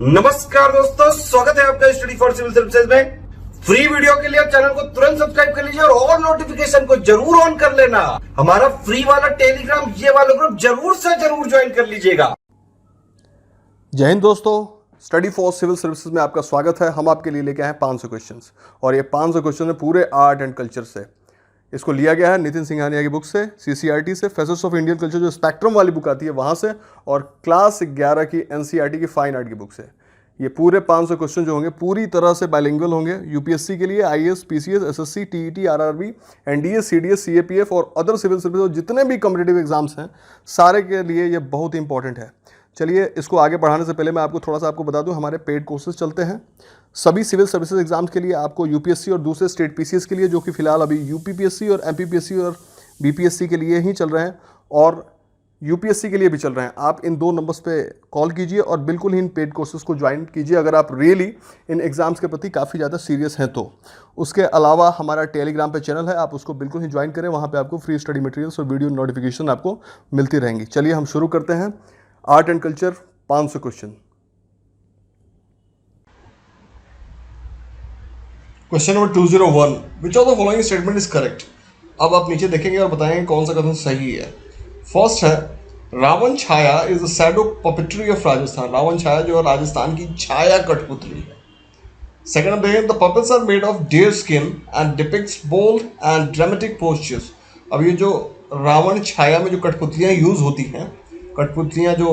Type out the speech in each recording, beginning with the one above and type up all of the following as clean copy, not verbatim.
नमस्कार दोस्तों, स्वागत है आपका स्टडी फॉर सिविल सर्विसेज में। फ्री वीडियो के लिए आप चैनल को तुरंत सब्सक्राइब कर लीजिए और नोटिफिकेशन को जरूर ऑन कर लेना। हमारा फ्री वाला टेलीग्राम ये वाला ग्रुप जरूर से जरूर ज्वाइन कर लीजिएगा। जय हिंद दोस्तों, स्टडी फॉर सिविल सर्विसेज में आपका स्वागत है। हम आपके लिए लेके आए हैं 500 क्वेश्चंस और ये 500 क्वेश्चन है पूरे आर्ट एंड कल्चर से। इसको लिया गया है नितिन सिंघानिया की बुक से, सीसीआरटी से, फेसेट्स ऑफ इंडियन कल्चर जो स्पेक्ट्रम वाली बुक आती है वहाँ से, और क्लास 11 की एनसीईआरटी की फाइन आर्ट की बुक से। ये पूरे 500 क्वेश्चन जो होंगे पूरी तरह से बाइलिंगुअल होंगे। यूपीएससी के लिए, IAS, PCS, SSC, TET, RRB, NDA, CDS, CAPF और अदर सिविल सर्विस और जितने भी कॉम्पिटिटिव एग्जाम्स हैं सारे के लिए ये बहुत इंपॉर्टेंट है। चलिए, इसको आगे बढ़ाने से पहले मैं आपको बता दूं, हमारे पेड कोर्सेज चलते हैं सभी सिविल सर्विसेज एग्जाम्स के लिए। आपको यूपीएससी और दूसरे स्टेट पीसीएस के लिए, जो कि फिलहाल अभी यूपीपीएससी और एमपीपीएससी और बीपीएससी के लिए ही चल रहे हैं और यूपीएससी के लिए भी चल रहे हैं। आप इन 2 नंबर्स पे कॉल कीजिए और बिल्कुल ही इन पेड कोर्सेज को ज्वाइन कीजिए अगर आप रियली इन एग्जाम्स के प्रति काफ़ी ज़्यादा सीरियस हैं तो। उसके अलावा हमारा टेलीग्राम पे चैनल है, आप उसको बिल्कुल ही ज्वाइन करें। वहाँ पे आपको फ्री स्टडी मटेरियल्स और वीडियो नोटिफिकेशन आपको मिलती रहेंगी। चलिए हम शुरू करते हैं। Art and culture 500 question. Question number 201, which of the following statement is correct. अब आप नीचे देखेंगे और बताएंगे कौन सा कथन सही है। फर्स्ट है, Ravan Chhaya is the shadow puppetry of Rajasthan. Ravan Chhaya जो है राजस्थान की छाया कठपुतली है। सेकंड आप देखेंगे, the puppets are made of deer skin and depicts bold and dramatic postures. अब ये जो रावण छाया में जो कठपुतलियाँ यूज होती हैं, कठपुतलियाँ जो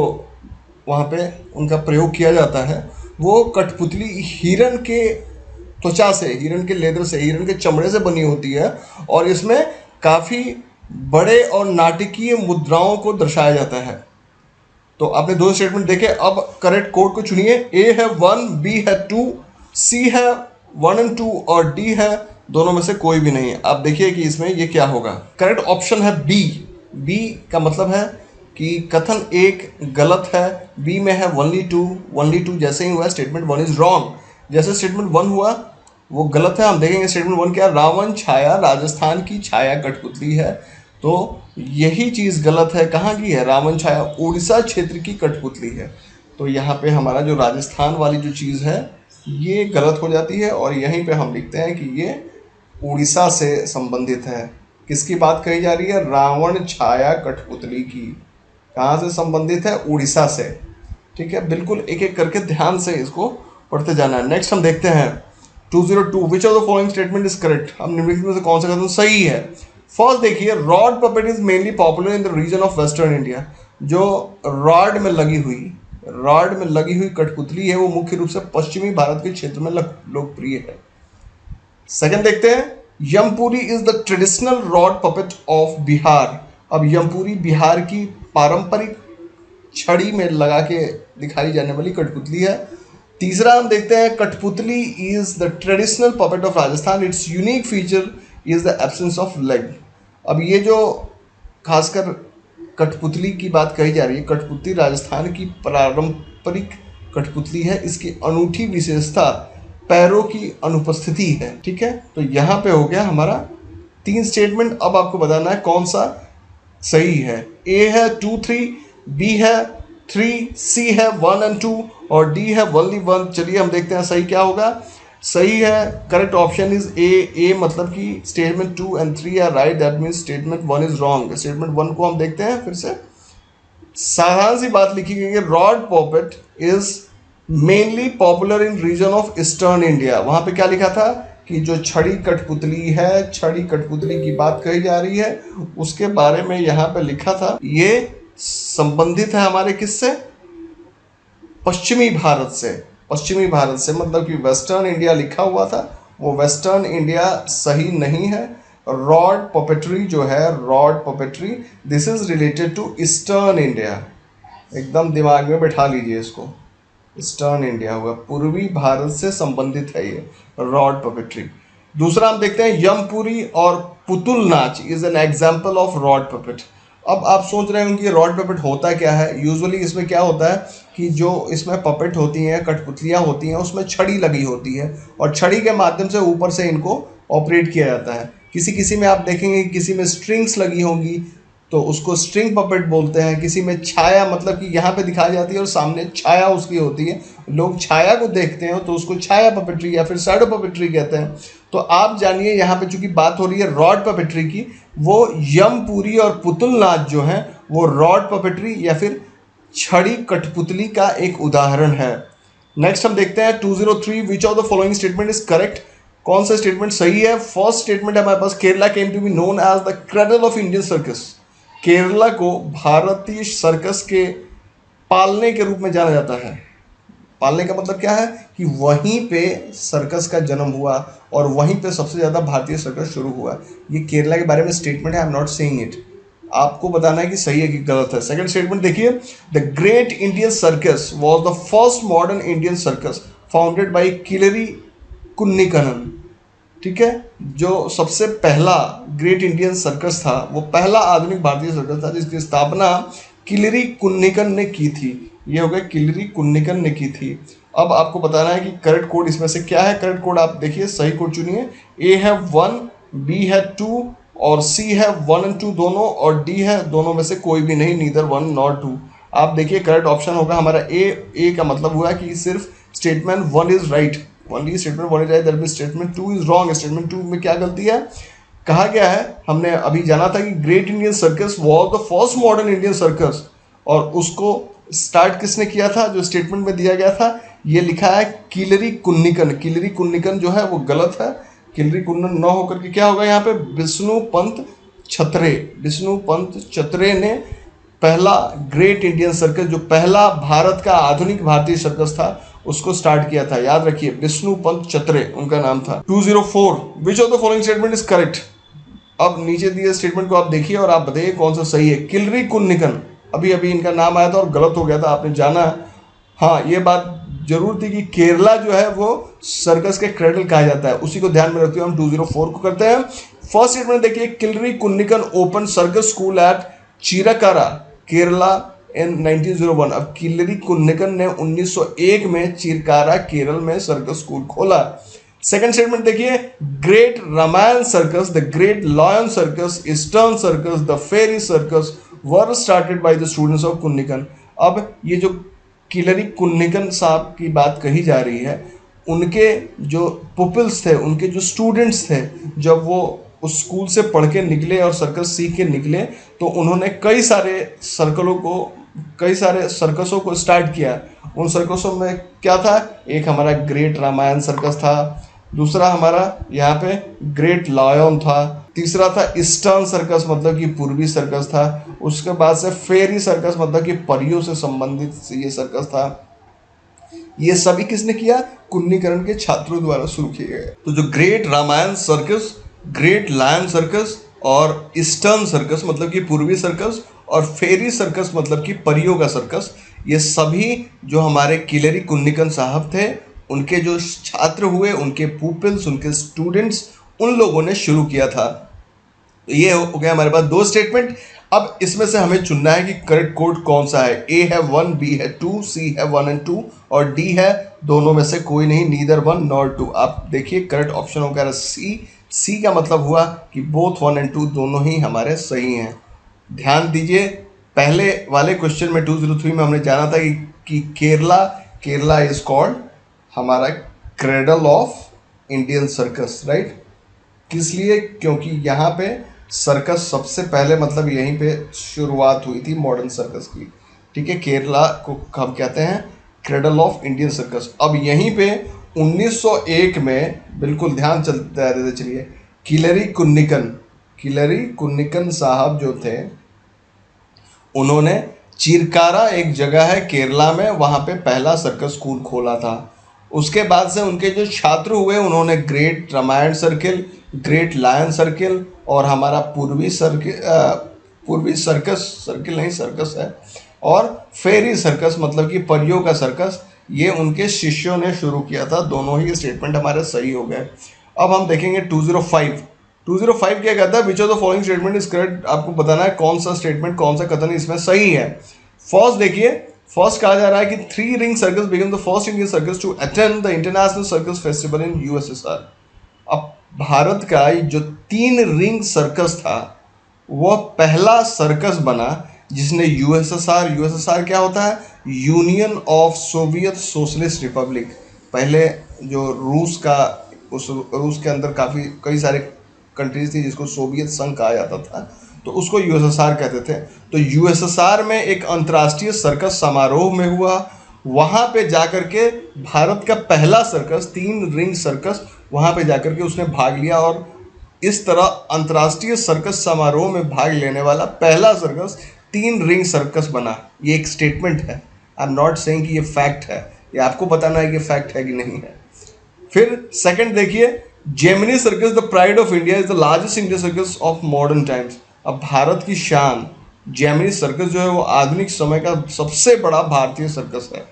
वहाँ पे उनका प्रयोग किया जाता है, वो कठपुतली हिरन के त्वचा से, हिरन के लेदर से, हिरन के चमड़े से बनी होती है और इसमें काफ़ी बड़े और नाटकीय मुद्राओं को दर्शाया जाता है। तो आपने 2 स्टेटमेंट देखे। अब करेक्ट कोड को चुनिए। ए है 1, बी है 2, सी है 1 और 2 और डी है दोनों में से कोई भी नहीं है। आप देखिए कि इसमें ये क्या होगा। करेक्ट ऑप्शन है बी। बी का मतलब है कि कथन 1 गलत है। बी में है only two जैसे ही हुआ स्टेटमेंट 1 इज रॉन्ग। जैसे स्टेटमेंट 1 हुआ वो गलत है। हम देखेंगे स्टेटमेंट 1 क्या, रावण छाया राजस्थान की छाया कठपुतली है। तो यही चीज़ गलत है। कहाँ की है रावण छाया? उड़ीसा क्षेत्र की कठपुतली है। तो यहाँ पे हमारा जो राजस्थान वाली जो चीज़ है ये गलत हो जाती है और यहीं पे हम लिखते हैं कि ये उड़ीसा से संबंधित है। किसकी बात कही जा रही है? रावण छाया कठपुतली की। कहाँ से संबंधित है? उड़ीसा से। ठीक है, बिल्कुल एक एक करके ध्यान से इसको पढ़ते जाना है। नेक्स्ट हम देखते हैं 202, विच of the following statement is correct. हम निम्नलिखित में से कौन सा कथन सही है? फर्स्ट देखिए, rod puppet is mainly popular in the region of western India. जो रॉड में लगी हुई कठपुतली है वो मुख्य रूप से पश्चिमी भारत के क्षेत्र में लोकप्रिय है। सेकंड देखते हैं, Yampuri is the traditional rod puppet of Bihar. अब यमपुरी बिहार की पारंपरिक छड़ी में लगा के दिखाई जाने वाली कठपुतली है। तीसरा हम देखते हैं, कठपुतली is the traditional puppet of Rajasthan. It's unique feature is the absence of leg. अब ये जो खासकर कठपुतली की बात कही जा रही है, कठपुतली राजस्थान की पारंपरिक कठपुतली है। इसकी अनूठी विशेषता पैरों की अनुपस्थिति है। ठीक है, तो यहाँ पे हो गया हमारा 3 स्टेटमेंट। अब आपको बताना है कौन सा सही है। ए है 2, 3, बी है 3, सी है 1 और 2 और डी है only 1। चलिए हम देखते हैं सही क्या होगा। सही है, correct option is A. A मतलब कि स्टेटमेंट 2 और 3 are right, that means statement 1 is wrong. Statement 1 को हम देखते हैं फिर से। साधारण सी बात लिखी गई है, rod puppet is mainly popular in region of eastern India. वहां पे क्या लिखा था कि जो छड़ी कठपुतली है, छड़ी कठपुतली की बात कही जा रही है, उसके बारे में यहाँ पे लिखा था। ये संबंधित है हमारे किससे? पश्चिमी भारत से। पश्चिमी भारत से मतलब कि वेस्टर्न इंडिया लिखा हुआ था, वो वेस्टर्न इंडिया सही नहीं है। रॉड पपेट्री जो है, rod puppetry, this is related to eastern India. एकदम दिमाग में बैठा लीजिए इसको। ईस्टर्न इंडिया हुआ, पूर्वी भारत से संबंधित है ये रॉड पपेट्री। दूसरा हम देखते हैं, यमपुरी और पुतुल नाच is an example of rod puppet. अब आप सोच रहे होंगे कि रॉड पपेट होता क्या है। यूजुअली इसमें क्या होता है कि जो इसमें पपेट होती हैं, कठपुतलियाँ होती हैं, उसमें छड़ी लगी होती है और छड़ी के माध्यम से ऊपर से इनको ऑपरेट किया जाता है। किसी किसी में आप देखेंगे कि किसी में स्ट्रिंग्स लगी होंगी, तो उसको स्ट्रिंग पपेट बोलते हैं। किसी में छाया मतलब कि यहाँ पे दिखाई जाती है और सामने छाया उसकी होती है, लोग छाया को देखते हैं तो उसको छाया पपेट्री या फिर शैडो पपेट्री कहते हैं। तो आप जानिए यहाँ पे चूंकि बात हो रही है रॉड पपेट्री की, वो यमपुरी और पुतुलनाथ जो है वो रॉड पपेट्री या फिर छड़ी कठपुतली का एक उदाहरण है। नेक्स्ट हम देखते हैं 203 which of the following statement is correct. कौन सा स्टेटमेंट सही है? फर्स्ट स्टेटमेंट है हमारे पास, Kerala came to be known as the cradle of Indian circus. Kerala को भारतीय सर्कस के पालने के रूप में जाना जाता है। पालने का मतलब क्या है कि वहीं पे सर्कस का जन्म हुआ और वहीं पे सबसे ज़्यादा भारतीय सर्कस शुरू हुआ। ये केरला के बारे में स्टेटमेंट है, I am not saying it. आपको बताना है कि सही है कि गलत है। सेकंड स्टेटमेंट देखिए, the Great Indian Circus was the first modern Indian circus founded by Keeleri Kunhikannan. ठीक है, जो सबसे पहला ग्रेट इंडियन सर्कस था वो पहला आधुनिक भारतीय सर्कस था जिसकी स्थापना किलरी कुन्निकन ने की थी। ये हो गया किलरी कुन्निकन ने की थी। अब आपको बताना है कि करेक्ट कोड इसमें से क्या है। करेक्ट कोड आप देखिए, सही कोड चुनिए। ए है 1, बी है 2 और सी है 1 और 2 दोनों, और डी है दोनों में से कोई भी नहीं, नीदर 1 नॉर 2। आप देखिए करेक्ट ऑप्शन होगा हमारा ए। ए का मतलब हुआ कि सिर्फ statement 1 is right, only statement 1 is right, that means statement 2 is wrong. Statement 2 में क्या गलती है? कहा गया है, हमने अभी जाना था कि great Indian Circus was the first modern Indian circus, और उसको स्टार्ट किसने किया था? जो स्टेटमेंट में दिया गया था ये लिखा है किलरी कुन्निकन। किलरी कुन्निकन जो है वो गलत है। किलरी कुन्निकन न होकर के क्या होगा यहाँ पे? विष्णु पंत छत्रे। विष्णु पंत छत्रे ने पहला ग्रेट इंडियन सर्कस, जो पहला भारत का आधुनिक भारतीय सर्कस था, उसको स्टार्ट किया था। याद रखिए, विष्णु पंत छत्रे उनका नाम था। 204 विच of the following statement is correct. अब नीचे दिए स्टेटमेंट को आप देखिए और आप बताइए कौन सा सही है। किलरी कुन्निकन, अभी अभी इनका नाम आया था और गलत हो गया था, आपने जाना। हाँ, ये बात जरूर थी कि केरला जो है वो सर्कस के क्रेडल कहा जाता है, उसी को ध्यान में रखते हुए हम 204 को करते हैं। फर्स्ट स्टेटमेंट देखिए, Keeleri Kunhikannan open circus school at Chirakkara Kerala in 1901। अब किलरी कुन्निकन ने 1901 में चिरकारा केरल में सर्कस स्कूल खोला। सेकंड स्टेटमेंट देखिए, great Ramayan circus, the great lion circus, eastern circus, the fairy circus were started by the students of Kunhikannan. अब ये जो किलरी कुन्निकन साहब की बात कही जा रही है, उनके जो पुपिल्स थे, उनके जो स्टूडेंट्स थे, जब वो उस स्कूल से पढ़ के निकले और सर्कस सीख के निकले तो उन्होंने कई सारे सर्कसों को स्टार्ट किया। उन सर्कसों में क्या था? एक हमारा ग्रेट रामायण सर्कस था, दूसरा हमारा यहाँ पे ग्रेट लायन था, तीसरा था ईस्टर्न सर्कस मतलब कि पूर्वी सर्कस था, उसके बाद से फेरी सर्कस मतलब कि परियों से संबंधित ये सर्कस था। ये सभी किसने किया? कुन्निकरण के छात्रों द्वारा शुरू किए गए। तो जो great Ramayan circus, great lion circus और ईस्टर्न सर्कस मतलब कि पूर्वी सर्कस और फेरी सर्कस मतलब कि परियों का सर्कस, ये सभी जो हमारे किलरी कुन्निकन साहब थे, उनके जो छात्र हुए, उनके पुपिल्स, उनके स्टूडेंट्स, उन लोगों ने शुरू किया था। ये हो गया हमारे पास 2 स्टेटमेंट। अब इसमें से हमें चुनना है कि करेक्ट कोड कौन सा है। ए है 1, बी है 2, सी है 1 और 2 और डी है दोनों में से कोई नहीं, नीदर 1 नॉर 2। आप देखिए करेक्ट ऑप्शन होगा सी। सी का मतलब हुआ कि बोथ 1 और 2 दोनों ही हमारे सही हैं। ध्यान दीजिए, पहले वाले क्वेश्चन में 203 में हमने जाना था कि केरला इज कॉल्ड हमारा cradle of Indian circus, right. किस लिए? क्योंकि यहाँ पे सर्कस सबसे पहले मतलब यहीं पे शुरुआत हुई थी मॉडर्न सर्कस की। ठीक है, केरला को हम कहते हैं क्रेडल ऑफ इंडियन सर्कस। अब यहीं पे 1901 में, बिल्कुल ध्यान चलते रहते चलिए, किलरी कुन्निकन साहब जो थे, उन्होंने चिरकारा एक जगह है केरला में, वहाँ पे पहला सर्कस स्कूल खोला था। उसके बाद से उनके जो छात्र हुए, उन्होंने great Ramayan circle, great lion circle और हमारा पूर्वी सर्कस है, और फेरी सर्कस मतलब कि परियों का सर्कस, ये उनके शिष्यों ने शुरू किया था। दोनों ही स्टेटमेंट हमारे सही हो गए। अब हम देखेंगे 205 क्या कहता है? विच of the following statement is correct. आपको बताना है कौन सा स्टेटमेंट, कौन सा कथन इसमें सही है। फर्स्ट देखिए, फर्स्ट कहा जा रहा है कि 3 ring circus become the first Indian circus to attend the international circus festival in USSR. अब भारत का जो 3 रिंग सर्कस था, वह पहला सर्कस बना जिसने यूएसएसआर क्या होता है, union of Soviet socialist Republic, पहले जो रूस का, उस रूस के अंदर कई सारे कंट्रीज थी जिसको सोवियत संघ कहा जाता था, तो उसको यूएसएसआर कहते थे। तो यूएसएसआर में एक अंतर्राष्ट्रीय सर्कस समारोह में हुआ, वहाँ पे जाकर के भारत का पहला सर्कस, 3 रिंग सर्कस, वहाँ पे जाकर के उसने भाग लिया और इस तरह अंतर्राष्ट्रीय सर्कस समारोह में भाग लेने वाला पहला सर्कस 3 रिंग सर्कस बना। ये एक स्टेटमेंट है, आई एम नॉट सेइंग कि ये फैक्ट है, ये आपको बताना है कि फैक्ट है कि नहीं है। फिर सेकंड देखिए, Gemini Circus the pride of India is the largest Indian circus of modern times. अब भारत की शान जेमिनी सर्कस जो है वो आधुनिक समय का सबसे बड़ा भारतीय सर्कस है।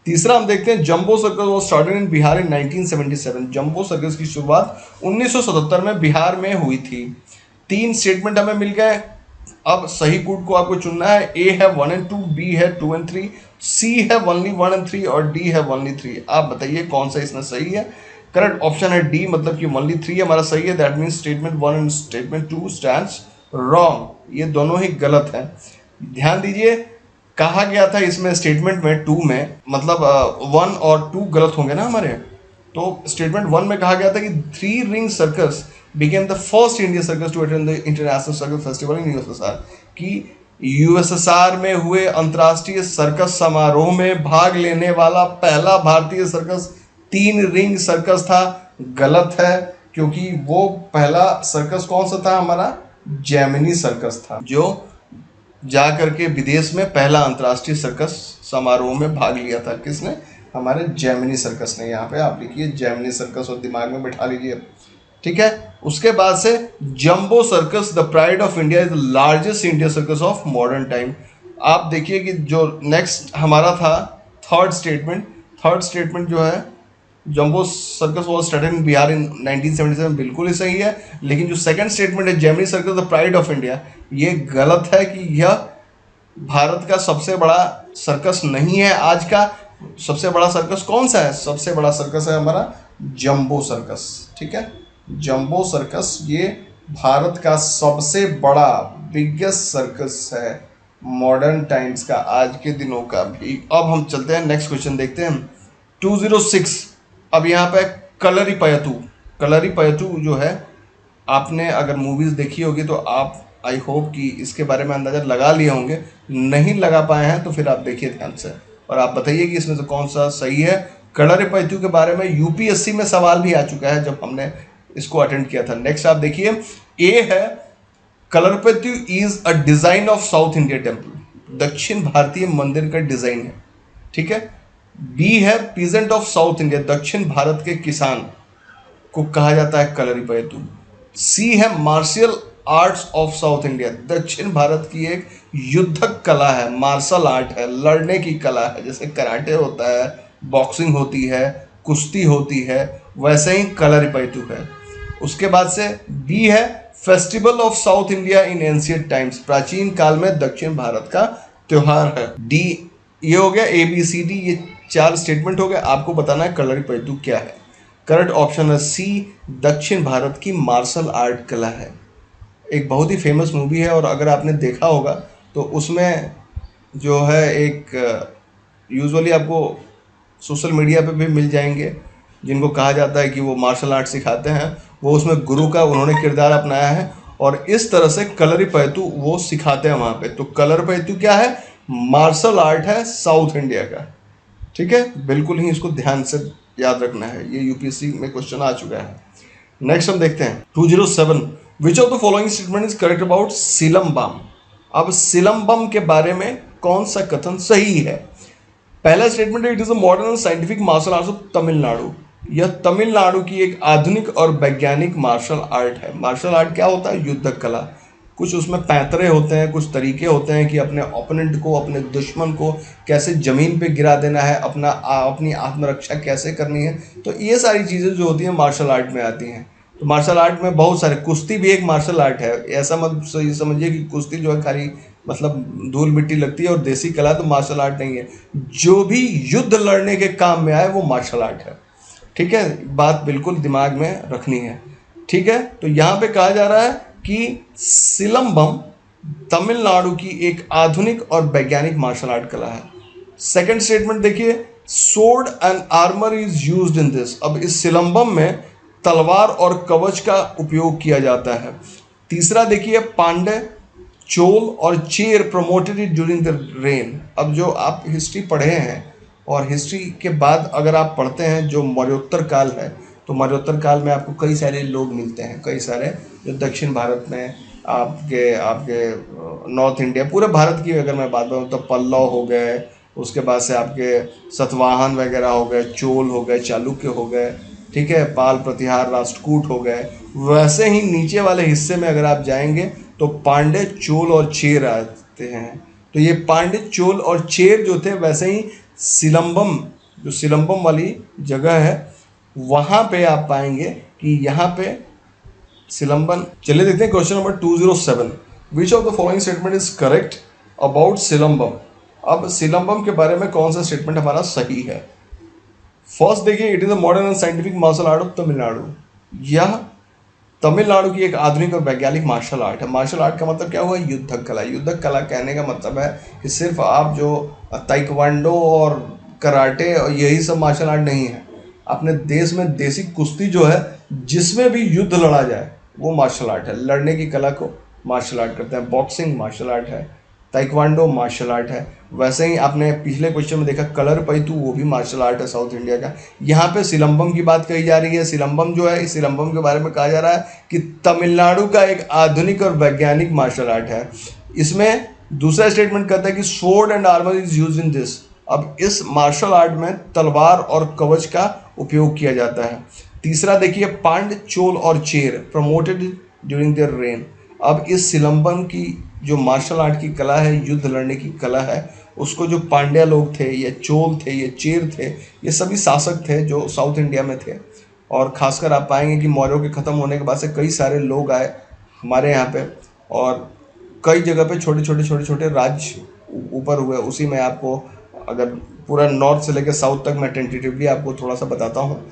तीसरा हम देखते हैं, jumbo Circus was started in Bihar in 1977। Jumbo circus की शुरुआत 1977 में बिहार में हुई थी। 3 स्टेटमेंट हमें मिल गए। अब सही कूट को आपको चुनना है। ए है 1 and 2, बी है 2 and 3, सी है ओनली 1 and 3 और डी है ओनली 3। आप बताइए कौन सा इसमें सही है। करेक्ट ऑप्शन है डी, मतलब कि ओनली 3 हमारा सही है। That means statement 1 and statement 2 stands wrong. ये दोनों ही गलत है। ध्यान दीजिए, कहा गया था इसमें स्टेटमेंट में 2 में, मतलब 1 और 2 गलत होंगे ना हमारे। तो स्टेटमेंट 1 में कहा गया था कि 3 ring circus became the first Indian circus to attend the International Circus Festival in USSR, कि यूएसएसआर में हुए अंतर्राष्ट्रीय सर्कस समारोह में भाग लेने वाला पहला भारतीय सर्कस 3 रिंग सर्कस था। गलत है, क्योंकि वो पहला सर्कस कौन सा था हमारा, जेमिनी सर्कस था, जो जा करके विदेश में पहला अंतर्राष्ट्रीय सर्कस समारोह में भाग लिया था। किसने, हमारे जेमिनी सर्कस ने। यहाँ पे आप लिखिए जेमिनी सर्कस और दिमाग में बैठा लीजिए, ठीक है। उसके बाद से jumbo circus the pride of India is the largest Indian circus of modern time. आप देखिए कि जो नेक्स्ट हमारा था थर्ड स्टेटमेंट जो है, Jumbo Circus was started in Bihar in 1977, बिल्कुल ही सही है। लेकिन जो सेकंड स्टेटमेंट है Gemini Circus the pride of India, ये गलत है कि यह भारत का सबसे बड़ा सर्कस नहीं है। आज का सबसे बड़ा सर्कस कौन सा है, सबसे बड़ा सर्कस है हमारा जंबो सर्कस, ठीक है। जंबो सर्कस ये भारत का सबसे बड़ा बिगेस्ट सर्कस है मॉडर्न टाइम्स का, आज के दिनों का भी। अब हम चलते हैं नेक्स्ट क्वेश्चन देखते हैं 206। अब यहाँ पे कलरीपयतु जो है, आपने अगर मूवीज देखी होगी तो आप आई होप कि इसके बारे में अंदाजा लगा लिए होंगे। नहीं लगा पाए हैं तो फिर आप देखिए ध्यान से और आप बताइए कि इसमें से कौन सा सही है। कलरीपयतु के बारे में यूपीएससी में सवाल भी आ चुका है जब हमने इसको अटेंड किया था। नेक्स्ट आप देखिए, ए है Kalaripayattu is a design of South India temple, दक्षिण भारतीय मंदिर का डिजाइन है, ठीक है। बी है पीजेंट ऑफ साउथ इंडिया, दक्षिण भारत के किसान को कहा जाता है कलरीपयतु। सी है martial arts of South India, दक्षिण भारत की एक युद्धक कला है, मार्शल आर्ट है, लड़ने की कला है, जैसे कराटे होता है, बॉक्सिंग होती है, कुश्ती होती है, वैसे ही कलरीपयतु है। उसके बाद से बी है festival of South India in ancient times, प्राचीन काल में दक्षिण भारत का त्योहार है। डी, ये हो गया ए बी सी डी, ये 4 स्टेटमेंट हो गए। आपको बताना है कलरीपयतु क्या है। करेक्ट ऑप्शन है सी, दक्षिण भारत की मार्शल आर्ट कला है। एक बहुत ही फेमस मूवी है और अगर आपने देखा होगा तो उसमें जो है एक यूजुअली आपको सोशल मीडिया पे भी मिल जाएंगे जिनको कहा जाता है कि वो मार्शल आर्ट सिखाते हैं, वो उसमें गुरु का उन्होंने किरदार अपनाया है और इस तरह से कलरीपयतु वो सिखाते हैं वहाँ पे। तो कलरीपयतु क्या है, मार्शल आर्ट है साउथ इंडिया का, ठीक है। बिल्कुल ही इसको ध्यान से याद रखना है, ये यूपीएससी में क्वेश्चन आ चुका है। नेक्स्ट हम देखते हैं 207, विच of the following statement is correct about Silambam. अब सिलंबम के बारे में कौन सा कथन सही है। पहला स्टेटमेंट है it is a modern and scientific martial art of Tamil Nadu, यह तमिलनाडु की एक आधुनिक और वैज्ञानिक मार्शल आर्ट है। मार्शल आर्ट क्या होता है, युद्धक कला। कुछ उसमें पैंतरे होते हैं, कुछ तरीके होते हैं कि अपने ओपोनेंट को, अपने दुश्मन को कैसे ज़मीन पे गिरा देना है, अपनी आत्मरक्षा कैसे करनी है। तो ये सारी चीज़ें जो होती हैं मार्शल आर्ट में आती हैं। तो मार्शल आर्ट में बहुत सारे, कुश्ती भी एक मार्शल आर्ट है। ऐसा मत समझिए कि कुश्ती जो है खाली मतलब धूल मिट्टी लगती है और देसी कला तो मार्शल आर्ट नहीं है। जो भी युद्ध लड़ने के काम में आए वो मार्शल आर्ट है, ठीक है। बात बिल्कुल दिमाग में रखनी है, ठीक है। तो यहाँ पे कहा जा रहा है कि सिलंबम तमिलनाडु की एक आधुनिक और वैज्ञानिक मार्शल आर्ट कला है। सेकंड स्टेटमेंट देखिए, sword and armour is used in this. अब इस सिलंबम में तलवार और कवच का उपयोग किया जाता है। तीसरा देखिए, पांडे, चोल और Chera promoted it during the reign. अब जो आप हिस्ट्री पढ़े हैं और हिस्ट्री के बाद अगर आप पढ़ते हैं जो मौर्योत्तर काल है, तो मौर्योत्तर काल में आपको कई सारे लोग मिलते हैं, कई सारे जो दक्षिण भारत में आपके आपके नॉर्थ इंडिया, पूरे भारत की अगर मैं बात करूँ तो पल्लव हो गए, उसके बाद से आपके सतवाहन वगैरह हो गए, चोल हो गए, चालुक्य हो गए, ठीक है, पाल, प्रतिहार, राष्ट्रकूट हो गए। वैसे ही नीचे वाले हिस्से में अगर आप जाएंगे तो पांडे, चोल और चेर आते हैं। तो ये पांडे, चोल और चेर जो थे, वैसे ही सिलंबम, जो सिलंबम वाली जगह है वहाँ पे आप पाएंगे कि यहाँ पे सिलंबन। चलिए देखते हैं question number 207, which of the following statement is correct about Silambam. अब सिलंबम के बारे में कौन सा स्टेटमेंट हमारा सही है। फर्स्ट देखिए, it is a modern and scientific martial art of Tamil Nadu. यह तमिलनाडु की एक आधुनिक और वैज्ञानिक मार्शल आर्ट है। मार्शल आर्ट का मतलब क्या हुआ, युद्धक कला। युद्धक कला कहने का मतलब है कि सिर्फ आप जो ताइक्वांडो और कराटे और यही सब मार्शल आर्ट नहीं है। अपने देश में देसी कुश्ती जो है, जिसमें भी युद्ध लड़ा जाए, वो मार्शल आर्ट है। लड़ने की कला को मार्शल आर्ट करते हैं। बॉक्सिंग मार्शल आर्ट है, ताइक्वांडो मार्शल आर्ट है। वैसे ही आपने पिछले क्वेश्चन में देखा कलर पैतू, वो भी मार्शल आर्ट है साउथ इंडिया का। यहाँ पे सिलंबम की बात कही जा रही है। सिलंबम जो है, इस सिलंबम के बारे में कहा जा रहा है कि तमिलनाडु का एक आधुनिक और वैज्ञानिक मार्शल आर्ट है। इसमें दूसरा स्टेटमेंट कहता है कि sword and armour is use in this. अब इस मार्शल आर्ट में तलवार और कवच का उपयोग किया जाता है। तीसरा देखिए, पांड, चोल और Chera promoted during their reign. अब इस सिलंबम की जो मार्शल आर्ट की कला है, युद्ध लड़ने की कला है, उसको जो पांड्या लोग थे, या चोल थे, या चेर थे, ये सभी शासक थे जो साउथ इंडिया में थे। और खासकर आप पाएंगे कि मौर्यों के ख़त्म होने के बाद से कई सारे लोग आए हमारे यहाँ पे, और कई जगह पे छोटे छोटे राज्य ऊपर हुए। उसी में आपको अगर पूरा नॉर्थ से लेकर साउथ तक मैं टेंटेटिवली आपको थोड़ा सा बताता हूँ।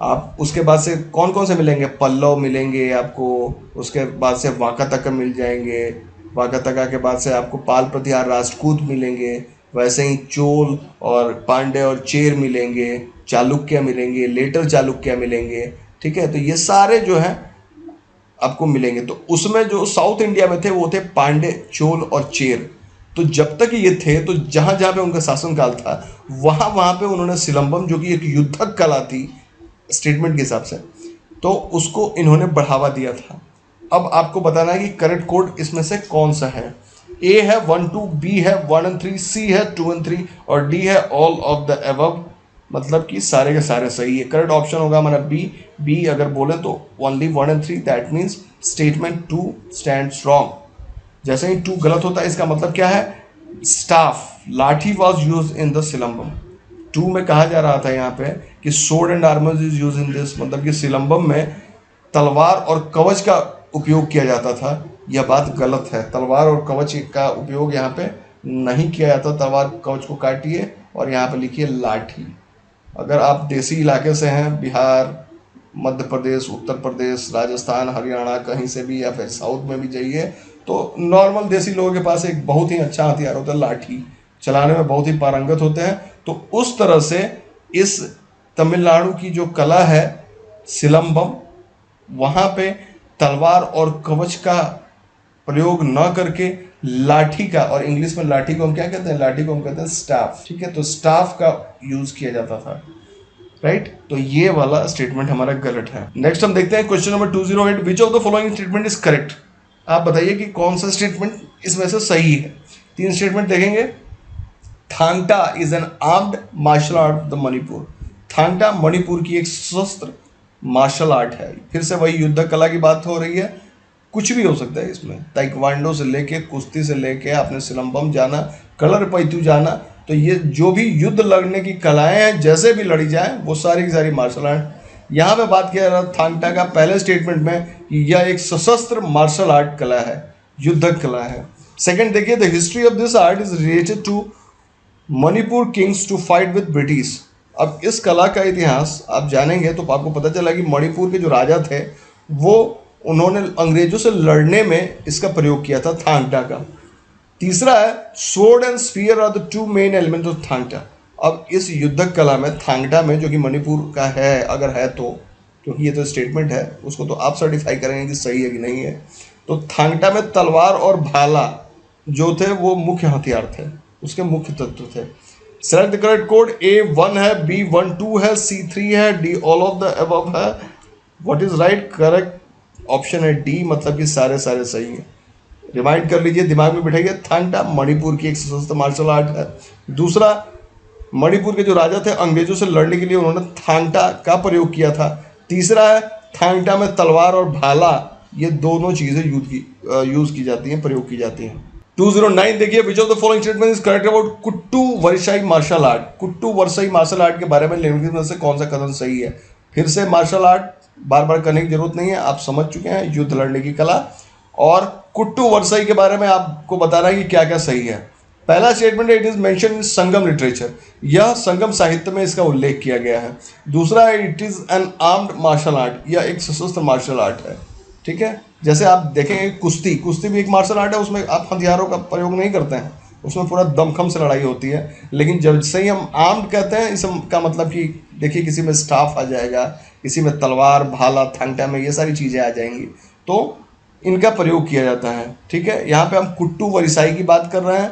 आप उसके बाद से कौन कौन से मिलेंगे, पल्लव मिलेंगे आपको, उसके बाद से वाकाटका मिल जाएंगे, वाकाटका के बाद से आपको पाल, प्रतिहार, राष्ट्रकूट मिलेंगे। वैसे ही चोल और पांडे और चेर मिलेंगे, चालुक्य मिलेंगे, लेटर चालुक्य मिलेंगे, ठीक है। तो ये सारे जो हैं आपको मिलेंगे। तो उसमें जो साउथ इंडिया में थे वो थे पांडे, चोल और चेर। तो जब तक ये थे, तो जहाँ जहाँ पे उनका शासनकाल था, वहाँ पे उन्होंने सिलंबम, जो कि एक युद्धक कला थी स्टेटमेंट के हिसाब से, तो उसको इन्होंने बढ़ावा दिया था। अब आपको बताना है कि करेक्ट कोड इसमें से कौन सा है। ए है 1 2, बी है 1 and 3, सी है 2 and 3 और डी है ऑल ऑफ द एबव, मतलब कि सारे के सारे सही है। करेक्ट ऑप्शन होगा हमारा बी। बी अगर बोले तो only 1 and 3, that means statement 2 stands wrong. जैसे ही 2 गलत होता है, इसका मतलब क्या है, स्टाफ, लाठी was use in the Silambam. 2 में कहा जा रहा था यहाँ पे कि sword and armour is use in this, मतलब कि सिलंबम में तलवार और कवच का उपयोग किया जाता था। यह बात गलत है। तलवार और कवच का उपयोग यहाँ पे नहीं किया जाता। तलवार कवच को काटिए और यहाँ पे लिखिए लाठी। अगर आप देसी इलाके से हैं, बिहार, मध्य प्रदेश, उत्तर प्रदेश, राजस्थान, हरियाणा, कहीं से भी, या फिर साउथ में भी जाइए, तो नॉर्मल देसी लोगों के पास एक बहुत ही अच्छा हथियार होता है लाठी, चलाने में बहुत ही पारंगत होते हैं। तो उस तरह से इस तमिलनाडु की जो कला है सिलंबम, वहाँ पे तलवार और कवच का प्रयोग न करके लाठी का, और इंग्लिश में लाठी को हम क्या कहते हैं, लाठी को हम कहते हैं स्टाफ, ठीक है। तो स्टाफ का यूज किया जाता था, राइट। तो ये वाला स्टेटमेंट हमारा गलत है। नेक्स्ट हम देखते हैं question number 208, which of the following statement is correct. आप बताइए कि कौन सा स्टेटमेंट इसमें से सही है। 3 स्टेटमेंट देखेंगे। Thangta is an armed martial art of the Manipur. Thangta Manipur की एक सशस्त्र मार्शल आर्ट है। फिर से वही युद्ध कला की बात हो रही है, कुछ भी हो सकता है इसमें, ताइक्वांडो से लेके, कुश्ती से लेके, आपने सिलंबम जाना, कलर पैतू जाना, तो ये जो भी युद्ध लड़ने की कलाएं हैं, जैसे भी लड़ी जाए, वो सारी की सारी मार्शल आर्ट। यहाँ पे बात किया जा रहा थांगटा का पहले स्टेटमेंट में कि यह एक सशस्त्र मार्शल आर्ट कला है, युद्धक कला है। सेकंड देखिए, the history of this art is related to Manipur kings to fight with British. अब इस कला का इतिहास आप जानेंगे तो आपको पता चला कि मणिपुर के जो राजा थे वो उन्होंने अंग्रेजों से लड़ने में इसका प्रयोग किया था, थांगटा का। तीसरा है sword and spear are the two main element of Thangta. अब इस युद्धक कला में थांगटा में, जो कि मणिपुर का है, अगर है तो, क्योंकि ये तो स्टेटमेंट है, उसको तो आप सर्टिफाई करेंगे कि सही है कि नहीं है। तो थांगटा में तलवार और भाला जो थे वो मुख्य हथियार थे, उसके मुख्य तत्व थे। Select the correct code. A1 है, B1 2 है, C3 है, D all of the above है। What is right? Correct option है D, मतलब कि सारे सही है। रिमाइंड कर लीजिए, दिमाग में बिठाइए, थांगटा मणिपुर की एक सशस्त्र मार्शल आर्ट है। दूसरा, मणिपुर के जो राजा थे अंग्रेजों से लड़ने के लिए उन्होंने थांगटा का प्रयोग किया था। तीसरा है थांगटा में तलवार और भाला, ये दोनों चीजें यूज की जाती हैं, प्रयोग की जाती हैं। 209 देखिए, which of the following statement is correct about Kuttu Varisai martial art. Kuttu Varisai martial art के बारे में निम्नलिखित में से कौन सा कथन सही है? फिर से मार्शल आर्ट बार बार करने की जरूरत नहीं है, आप समझ चुके हैं, युद्ध लड़ने की कला। और कुट्टू वरसाई के बारे में आपको बताना है कि क्या क्या सही है। पहला स्टेटमेंट है, it is mention in Sangam literature, यह संगम साहित्य में इसका उल्लेख किया गया है। दूसरा है, it is an armed martial art, यह एक सशस्त्र मार्शल आर्ट है। ठीक है, जैसे आप देखेंगे कुश्ती भी एक मार्शल आर्ट है, उसमें आप हथियारों का प्रयोग नहीं करते हैं, उसमें पूरा दमखम से लड़ाई होती है। लेकिन जब से ही हम आर्म्ड कहते हैं, इसका मतलब कि देखिए किसी में स्टाफ आ जाएगा, किसी में तलवार, भाला, थांगटा में ये सारी चीज़ें आ जाएंगी, तो इनका प्रयोग किया जाता है। ठीक है, यहाँ पे हम कुट्टू वरसाई की बात कर रहे हैं।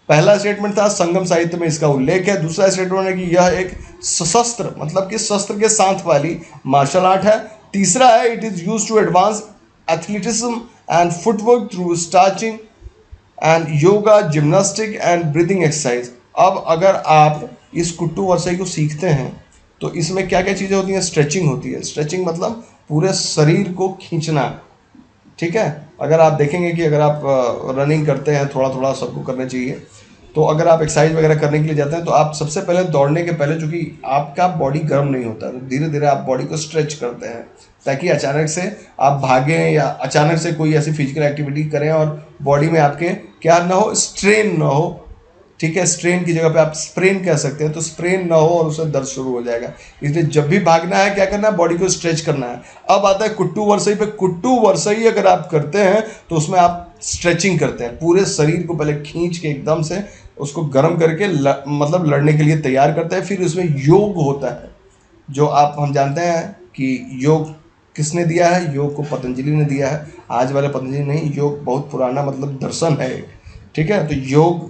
पहला स्टेटमेंट था संगम साहित्य में इसका उल्लेख है। दूसरा स्टेटमेंट है कि यह एक सशस्त्र, मतलब कि शस्त्र के साथ वाली मार्शल आर्ट है। तीसरा है, it is use to advance athleticism and footwork through stretching and yoga, gymnastic and breathing exercise. अब अगर आप इस कुट्टू वरसाई को सीखते हैं तो इसमें क्या क्या चीज़ें होती हैं? स्ट्रेचिंग होती है। स्ट्रेचिंग मतलब पूरे शरीर को खींचना। ठीक है, अगर आप देखेंगे कि अगर आप रनिंग करते हैं, थोड़ा थोड़ा सबको करना चाहिए, तो अगर आप एक्सरसाइज वगैरह करने के लिए जाते हैं तो आप सबसे पहले दौड़ने के पहले, चूँकि आपका बॉडी गर्म नहीं होता, तो धीरे धीरे आप बॉडी को स्ट्रेच करते हैं, ताकि अचानक से आप भागें या अचानक से कोई ऐसी फिजिकल एक्टिविटी करें और बॉडी में आपके क्या ना हो, स्ट्रेन ना हो। ठीक है, स्ट्रेन की जगह पे आप स्प्रेन कह सकते हैं, तो स्प्रेन ना हो और उससे दर्द शुरू हो जाएगा। इसलिए जब भी भागना है क्या करना है? बॉडी को स्ट्रेच करना है। अब आता है कुट्टू वरसाई पे। कुट्टू वरसाई अगर आप करते हैं तो उसमें आप स्ट्रेचिंग करते हैं, पूरे शरीर को पहले खींच के एकदम से उसको गर्म करके मतलब लड़ने के लिए तैयार करते हैं। फिर उसमें योग होता है, जो हम जानते हैं कि योग किसने दिया है? योग को पतंजलि ने दिया है। आज वाले पतंजलि नहीं, योग बहुत पुराना मतलब दर्शन है। ठीक है, तो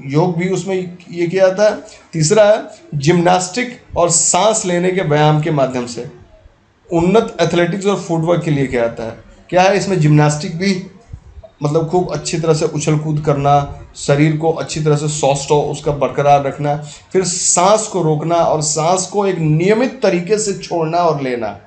योग भी उसमें ये किया जाता है। तीसरा है जिम्नास्टिक और सांस लेने के व्यायाम के माध्यम से उन्नत एथलेटिक्स और फुटवर्क के लिए किया जाता है। क्या है इसमें? जिम्नास्टिक भी, मतलब खूब अच्छी तरह से उछल कूद करना, शरीर को अच्छी तरह से स्वस्थ हो उसका बरकरार रखना, फिर सांस को रोकना और सांस को एक नियमित तरीके से छोड़ना और लेना।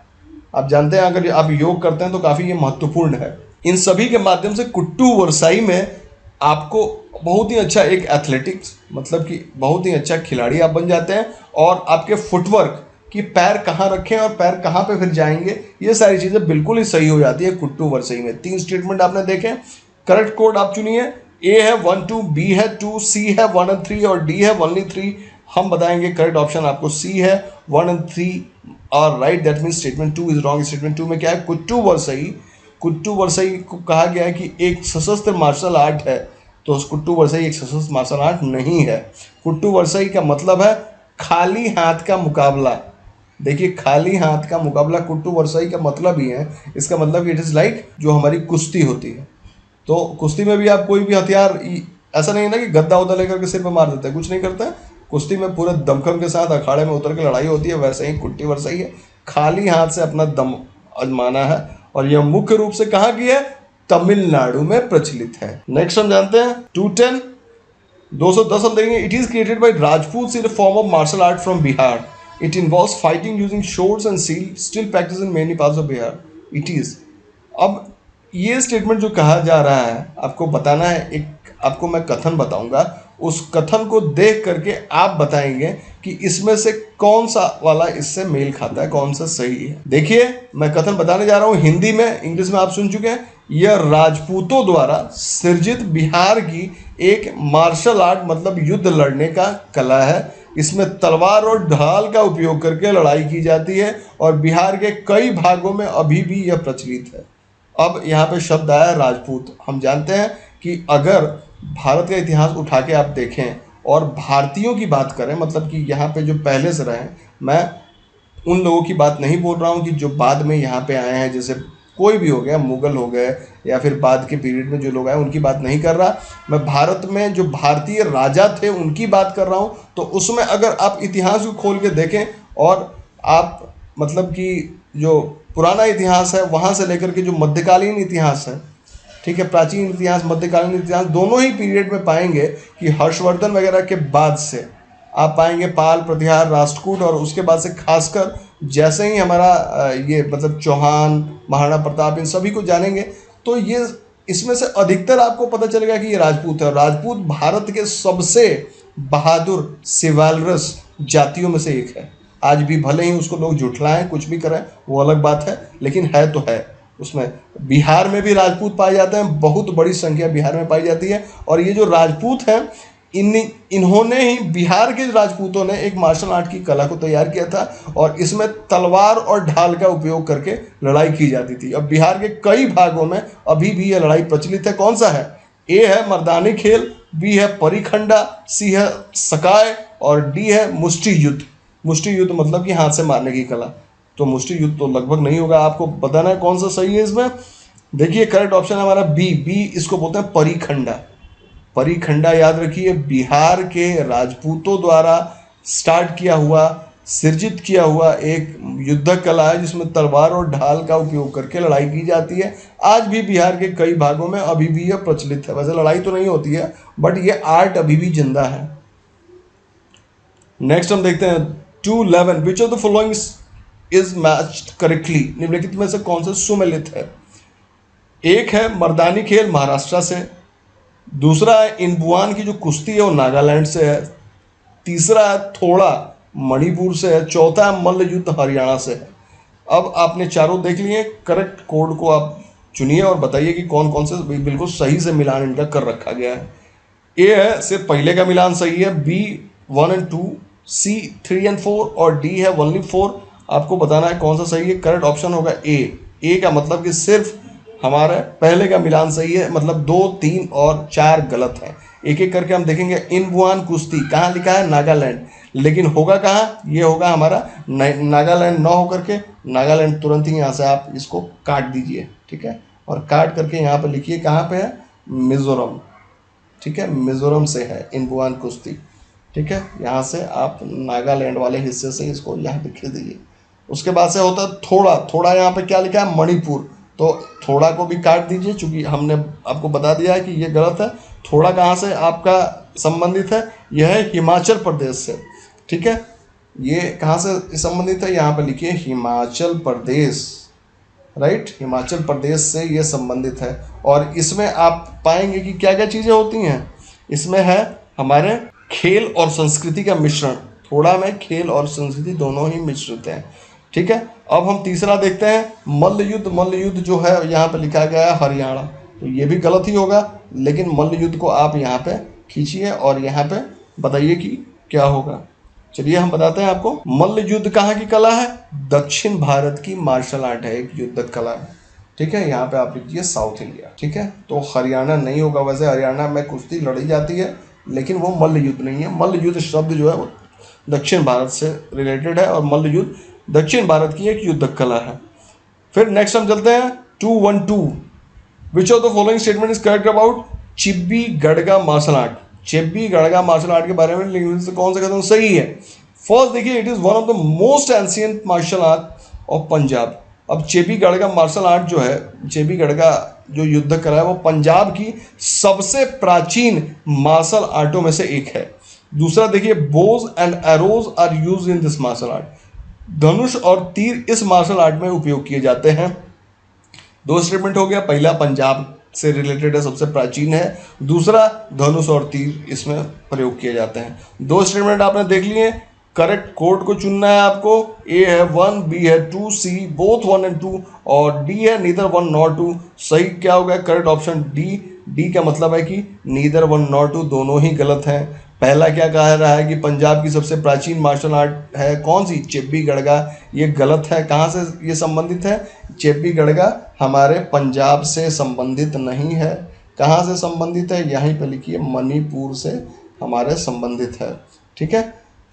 आप जानते हैं अगर आप योग करते हैं तो काफ़ी ये महत्वपूर्ण है। इन सभी के माध्यम से कुट्टू वरसाई में आपको बहुत ही अच्छा एक एथलेटिक्स, मतलब कि बहुत ही अच्छा खिलाड़ी आप बन जाते हैं। और आपके फुटवर्क कि पैर कहाँ रखें और पैर कहाँ पे फिर जाएंगे, ये सारी चीज़ें बिल्कुल ही सही हो जाती है कुट्टू वरसाई में। 3 स्टेटमेंट आपने देखे, करेक्ट कोड आप चुनिए। ए है 1 2, बी है 2, सी है 1 और 3 और डी है 1 और 3। हम बताएंगे करेक्ट ऑप्शन आपको सी है 1 और 3 और right, that mean statement 2 is wrong. Statement 2 में क्या है? कुट्टू वरसाई को कहा गया है कि एक सशस्त्र मार्शल आर्ट है, तो उस कुट्टू वरसाई एक सशस्त्र मार्शल आर्ट नहीं है। कुट्टू वरसाई का मतलब है खाली हाथ का मुकाबला। देखिए, खाली हाथ का मुकाबला कुट्टू वरसाई का मतलब ही है। इसका मतलब इट इज़ लाइक जो हमारी कुश्ती होती है, तो कुश्ती में भी आप कोई भी हथियार, ऐसा नहीं है ना कि गद्दा उद्दा लेकर के सिर पर मार देते हैं, कुछ नहीं करता है। कुश्ती में पूरे दमखम के साथ अखाड़े में उतर के लड़ाई होती है, वैसे ही कुट्टी वरसाई है, खाली हाथ से अपना दम आजमाना है। और यह मुख्य रूप से कहाँ की है? तमिलनाडु में प्रचलित है। नेक्स्ट हम जानते हैं 210 210 हम देखेंगे। It is created by Rajput in form of martial art from Bihar. It involves fighting using swords and seal, still practice in many parts of Bihar. It is, अब ये स्टेटमेंट जो कहा जा रहा है आपको बताना है, एक आपको मैं कथन बताऊंगा, उस कथन को देख करके आप बताएंगे कि इसमें से कौन सा वाला इससे मेल खाता है, कौन सा सही है। देखिए, मैं कथन बताने जा रहा हूँ हिंदी में, इंग्लिश में आप सुन चुके हैं। यह राजपूतों द्वारा सृजित बिहार की एक मार्शल आर्ट, मतलब युद्ध लड़ने का कला है। इसमें तलवार और ढाल का उपयोग करके लड़ाई की जाती है और बिहार के कई भागों में अभी भी यह प्रचलित है। अब यहाँ पे शब्द आया राजपूत। हम जानते हैं कि अगर भारत का इतिहास उठा के आप देखें और भारतीयों की बात करें, मतलब कि यहाँ पे जो पहले से रहे, मैं उन लोगों की बात नहीं बोल रहा हूँ कि जो बाद में यहाँ पे आए हैं, जैसे कोई भी हो गया, मुगल हो गए या फिर बाद के पीरियड में जो लोग आए, उनकी बात नहीं कर रहा मैं। भारत में जो भारतीय राजा थे उनकी बात कर रहा हूँ। तो उसमें अगर आप इतिहास को खोल के देखें और आप मतलब कि जो पुराना इतिहास है वहाँ से लेकर के जो मध्यकालीन इतिहास है, ठीक है, प्राचीन इतिहास, मध्यकालीन इतिहास, दोनों ही पीरियड में पाएंगे कि हर्षवर्धन वगैरह के बाद से आप पाएंगे पाल, प्रतिहार, राष्ट्रकूट, और उसके बाद से खासकर जैसे ही हमारा ये मतलब चौहान, महाराणा प्रताप, इन सभी को जानेंगे तो ये इसमें से अधिकतर आपको पता चलेगा कि ये राजपूत है। और राजपूत भारत के सबसे बहादुर सिवालरस जातियों में से एक है। आज भी भले ही उसको लोग जुठलाएं, कुछ भी करें, वो अलग बात है, लेकिन है तो है। उसमें बिहार में भी राजपूत पाए जाते हैं, बहुत बड़ी संख्या बिहार में पाई जाती है। और ये जो राजपूत हैं, इन्होंने ही, बिहार के राजपूतों ने एक मार्शल आर्ट की कला को तैयार किया था और इसमें तलवार और ढाल का उपयोग करके लड़ाई की जाती थी। अब बिहार के कई भागों में अभी भी यह लड़ाई प्रचलित है। कौन सा है? ए है मर्दानी खेल, बी है परिखंडा, सी है सकाय और डी है मुष्टि युद्ध। मुष्टि युद्ध मतलब कि हाथ से मारने की कला। तो मुष्टि युद्ध तो लगभग नहीं होगा, आपको बताना है कौन सा सही है इसमें। देखिए करेक्ट ऑप्शन है हमारा बी। बी इसको बोलते हैं परिखंडा। परिखंडा याद रखिए, बिहार के राजपूतों द्वारा स्टार्ट किया हुआ, सृजित किया हुआ एक युद्ध कला है जिसमें तलवार और ढाल का उपयोग करके लड़ाई की जाती है। आज भी बिहार के कई भागों में अभी भी यह प्रचलित है। वैसे लड़ाई तो नहीं होती है, बट ये आर्ट अभी भी जिंदा है। नेक्स्ट हम देखते हैं 211 विच of the following is matched correctly. निम्नलिखित में से कौन सा सुमेलित है? एक है मर्दानी खेल महाराष्ट्र से, दूसरा है इनबुआन की जो कुश्ती है वो नागालैंड से है, तीसरा है थोड़ा मणिपुर से है, चौथा है मल्ल युद्ध हरियाणा से है। अब आपने चारों देख लिए, करेक्ट कोड को आप चुनिए और बताइए कि कौन कौन से बिल्कुल सही से मिलान इनका कर रखा गया है। ए है सिर्फ पहले का मिलान सही है, बी 1 और 2, सी 3 और 4 और डी है ओनली 4। आपको बताना है कौन सा सही है। करेक्ट ऑप्शन होगा ए। ए का मतलब कि सिर्फ हमारा पहले का मिलान सही है, मतलब 2, 3 और 4 गलत है। एक एक करके हम देखेंगे। इनबुआन कुश्ती कहाँ लिखा है? नागालैंड, लेकिन होगा कहाँ? ये होगा हमारा नागालैंड न होकर के नागालैंड तुरंत ही यहाँ से आप इसको काट दीजिए, ठीक है, और काट करके यहाँ पे लिखिए कहाँ पे है? मिजोरम, ठीक है, मिजोरम से है इनबुआन कुश्ती, ठीक है। यहाँ से आप नागालैंड वाले हिस्से से इसको यहाँ पे खींच दीजिए। उसके बाद से होता है थोड़ा। थोड़ा यहाँ पे क्या लिखा है? मणिपुर। तो थोड़ा को भी काट दीजिए, चूंकि हमने आपको बता दिया है कि ये गलत है। थोड़ा कहाँ से आपका संबंधित है? यह है हिमाचल प्रदेश से, ठीक है। ये कहाँ से संबंधित है? यहाँ पे लिखिए हिमाचल प्रदेश, राइट, हिमाचल प्रदेश से ये संबंधित है। और इसमें आप पाएंगे कि क्या क्या चीज़ें होती हैं। इसमें है हमारे खेल और संस्कृति का मिश्रण। थोड़ा में खेल और संस्कृति दोनों ही मिश्रित हैं, ठीक है। अब हम तीसरा देखते हैं मल्ल युद्ध। मल्ल युद्ध जो है यहाँ पे लिखा गया है हरियाणा, तो ये भी गलत ही होगा। लेकिन मल्ल युद्ध को आप यहाँ पे खींचिए और यहाँ पे बताइए कि क्या होगा। चलिए हम बताते हैं आपको। मल्ल युद्ध कहाँ की कला है? दक्षिण भारत की मार्शल आर्ट है, एक युद्ध कला है, ठीक है। यहाँ पे आप लिखिए साउथ इंडिया, ठीक है। तो हरियाणा नहीं होगा। वैसे हरियाणा में कुश्ती लड़ी जाती है, लेकिन वो मल्ल युद्ध नहीं है। मल्ल युद्ध शब्द जो है वो दक्षिण भारत से रिलेटेड है और मल्ल युद्ध दक्षिण भारत की एक युद्ध कला है। फिर नेक्स्ट हम चलते हैं 212 which of the following statement is correct about चिब्बी गढ़गा मार्शल आर्ट। चिब्बी गढ़गा मार्शल आर्ट के बारे में लिखने से कौन सा कदम सही है? फर्स्ट देखिए, it is one of the most ancient martial art of Punjab. अब चेबी गढ़गा मार्शल आर्ट जो है, चेबी गढ़गा जो युद्ध कला है वो पंजाब की सबसे प्राचीन मार्शल आर्टों में से एक है। दूसरा देखिए, bows and arrows are used in this martial art. धनुष और तीर इस मार्शल आर्ट में उपयोग किए जाते हैं। दो स्टेटमेंट हो गया, पहला पंजाब से रिलेटेड है, सबसे प्राचीन है। दूसरा धनुष और तीर इसमें प्रयोग किए जाते हैं। दो स्टेटमेंट आपने देख लिए। करेक्ट कोड को चुनना है आपको। ए है 1, बी है 2, सी बोथ 1 और 2 और डी है नीदर 1 नॉर 2। सही क्या होगा? Correct option D. डी का मतलब है कि नीदर 1 नॉर 2 दोनों ही गलत हैं। पहला क्या कहा रहा है कि पंजाब की सबसे प्राचीन मार्शल आर्ट है कौन सी? चेब्बी गढ़गा। ये गलत है। कहाँ से ये संबंधित है? चेब्बी गढ़गा हमारे पंजाब से संबंधित नहीं है। कहाँ से संबंधित है? यहीं पे लिखिए, मणिपुर से हमारे संबंधित है। ठीक है।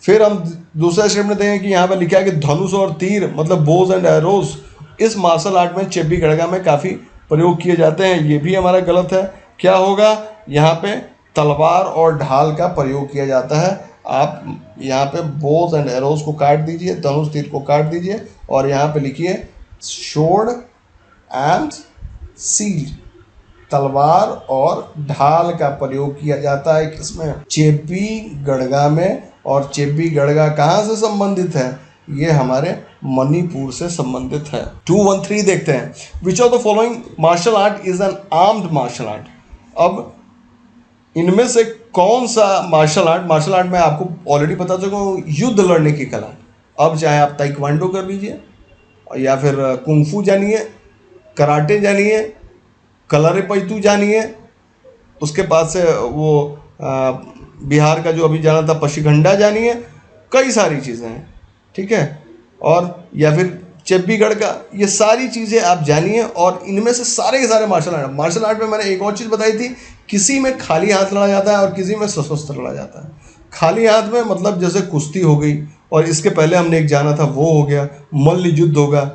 फिर हम दूसरा स्टेटमेंट देंगे कि यहाँ पे लिखा है कि धनुष और तीर मतलब बोज एंड एरोज इस मार्शल आर्ट में चेब्बी गढ़गा में काफ़ी प्रयोग किए जाते हैं। ये भी हमारा गलत है। क्या होगा? यहाँ पे तलवार और ढाल का प्रयोग किया जाता है। आप यहाँ पे बोज एंड एरोज को काट दीजिए, धनुष तीर को काट दीजिए और यहाँ पे लिखिए शोर्ड एंड शील्ड, तलवार और ढाल का प्रयोग किया जाता है किसमें? चेब्बी गढ़गा में। और चेब्बी गढ़गा कहाँ से संबंधित है? ये हमारे मणिपुर से संबंधित है। 213 देखते हैं। Which of the following martial art is an armed martial art? अब इनमें से कौन सा मार्शल आर्ट में आपको ऑलरेडी पता चुका युद्ध लड़ने की कला। अब चाहे आप ताइक्वांडो कर लीजिए या फिर कुंफू जानिए, कराटे जानिए, कलरीपयट्टू जानिए, उसके बाद से वो बिहार का जो अभी जाना था पशीघंटा जानिए, कई सारी चीज़ें हैं। ठीक है। और या फिर चेब्बीगढ़ का, ये सारी चीज़ें आप जानिए। और इनमें से सारे के सारे मार्शल आर्ट में मैंने एक और चीज़ बताई थी, किसी में खाली हाथ लड़ा जाता है और किसी में सशस्त्र लड़ा जाता है। खाली हाथ में मतलब जैसे कुश्ती हो गई, और इसके पहले हमने एक जाना था वो हो गया, मल्ल युद्ध होगा।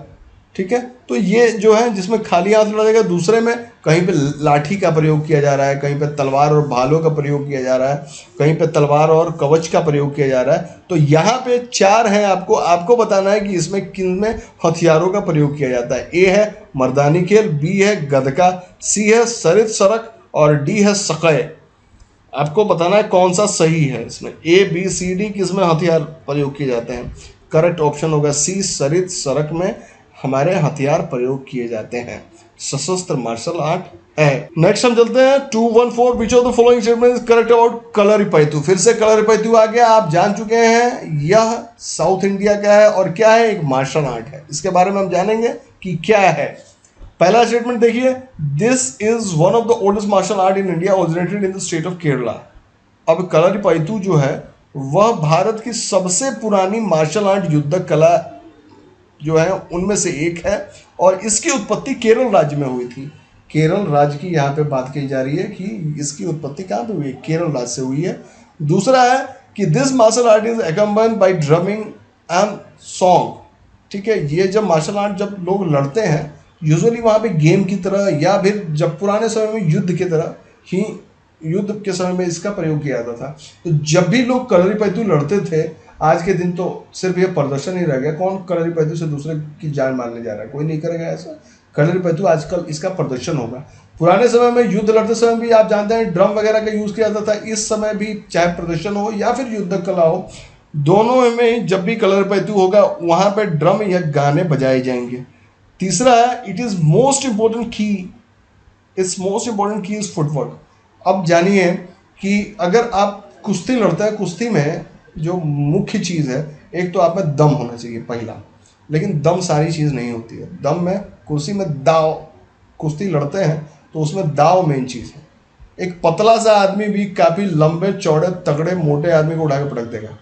ठीक है। तो ये जो है जिसमें खाली हाथ लड़ा जाएगा, दूसरे में कहीं पे लाठी का प्रयोग किया जा रहा है, कहीं पे तलवार और भालों का प्रयोग किया जा रहा है, कहीं पे तलवार और कवच का प्रयोग किया जा रहा है। तो यहाँ पे 4 हैं। आपको बताना है कि इसमें किन में हथियारों का प्रयोग किया जाता है। ए है मर्दानी खेल, बी है गदका, सी है सरित सरक और डी है सकय। आपको बताना है कौन सा सही है इसमें। ए बी सी डी किस में हथियार प्रयोग किए जाते हैं? करेक्ट ऑप्शन होगा सी, सरित सरक में हमारे हथियार प्रयोग किए जाते हैं। सशस्त्र मार्शल आर्ट है। नेक्स्ट हम चलते हैं 214। विच of the following statement is correct about Kalaripayattu? फिर से कलरीपयट्टू आ गया। आप जान चुके हैं यह साउथ इंडिया का है और क्या है? एक मार्शल आर्ट है। इसके बारे में हम जानेंगे कि क्या है। पहला स्टेटमेंट देखिए, this is one of the oldest martial art in India, originated in the state of Kerala. अब कलरीपयट्टू जो है वह भारत की सबसे पुरानी मार्शल आर्ट युद्धक कला जो है उनमें से एक है और इसकी उत्पत्ति केरल राज्य में हुई थी। केरल राज्य की यहाँ पे बात की जा रही है कि इसकी उत्पत्ति कहाँ पे हुई है? केरल राज्य से हुई है। दूसरा है कि this martial art is accompanied by drumming and song. ठीक है। ये जब मार्शल आर्ट जब लोग लड़ते हैं यूजुअली वहाँ पे गेम की तरह या फिर जब पुराने समय में युद्ध की तरह ही युद्ध के समय में इसका प्रयोग किया जाता था। तो जब भी लोग कलरीपयट्टू लड़ते थे, आज के दिन तो सिर्फ ये प्रदर्शन ही रह गया। कौन कलरीपयट्टू से दूसरे की जान मारने जा रहा है? कोई नहीं करेगा ऐसा। कलरीपयट्टू आजकल इसका प्रदर्शन होगा। पुराने समय में युद्ध लड़ते समय भी आप जानते हैं ड्रम वगैरह का यूज़ किया जाता था। इस समय भी चाहे प्रदर्शन हो या फिर युद्ध कला हो, दोनों में जब भी कलरीपयट्टू होगा वहाँ पर ड्रम या गाने बजाए जाएंगे। तीसरा है इट इज़ मोस्ट इंपॉर्टेंट की, इट्स मोस्ट इंपॉर्टेंट की इज फुटवर्क। अब जानिए कि अगर आप कुश्ती लड़ते हैं, कुश्ती में जो मुख्य चीज़ है, एक तो आप में दम होना चाहिए पहला, लेकिन दम सारी चीज़ नहीं होती है। दम में कुश्ती में दाव, कुश्ती लड़ते हैं तो उसमें दाव मेन चीज़ है। एक पतला सा आदमी भी काफ़ी लंबे चौड़े तगड़े मोटे आदमी को उठा के पटक देगा।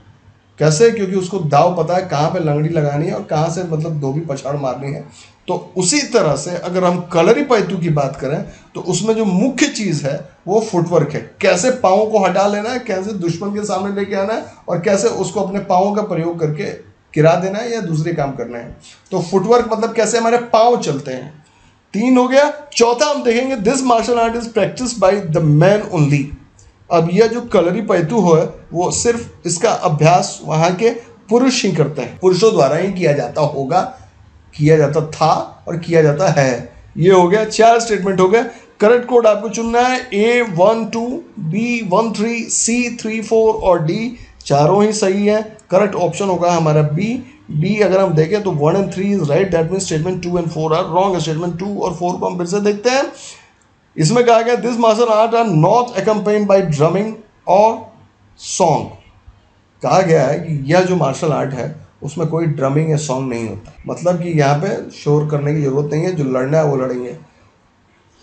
कैसे? क्योंकि उसको दाव पता है कहाँ पे लंगड़ी लगानी है और कहाँ से मतलब धोबी पछाड़ मारनी है। तो उसी तरह से अगर हम कलरीपयट्टू की बात करें तो उसमें जो मुख्य चीज़ है वो फुटवर्क है। कैसे पाँव को हटा लेना है, कैसे दुश्मन के सामने लेके आना है और कैसे उसको अपने पाँव का प्रयोग करके गिरा देना है या दूसरे काम करना है। तो फुटवर्क मतलब कैसे हमारे पाँव चलते हैं। 3 हो गया। चौथा हम देखेंगे this martial art is practice by the man only. अब यह जो कलरीपयट्टू है वो सिर्फ इसका अभ्यास वहाँ के पुरुष ही करते हैं, पुरुषों द्वारा ही किया जाता होगा, किया जाता था और किया जाता है। ये हो गया। 4 स्टेटमेंट हो गए। करेक्ट कोड आपको चुनना है A12, B13, C34 और D चारों ही सही है। करेक्ट ऑप्शन होगा हमारा बी। अगर हम देखें तो 1 and 3 is right, that mean statement 2 and 4 are wrong. Statement 2 और 4 को हम फिर से देखते हैं। इसमें कहा गया this martial art are not accompanied by drumming और सॉन्ग। कहा गया है कि यह जो मार्शल आर्ट है उसमें कोई ड्रमिंग या सॉन्ग नहीं होता, मतलब कि यहाँ पे शोर करने की जरूरत नहीं है, जो लड़ना है वो लड़ेंगे।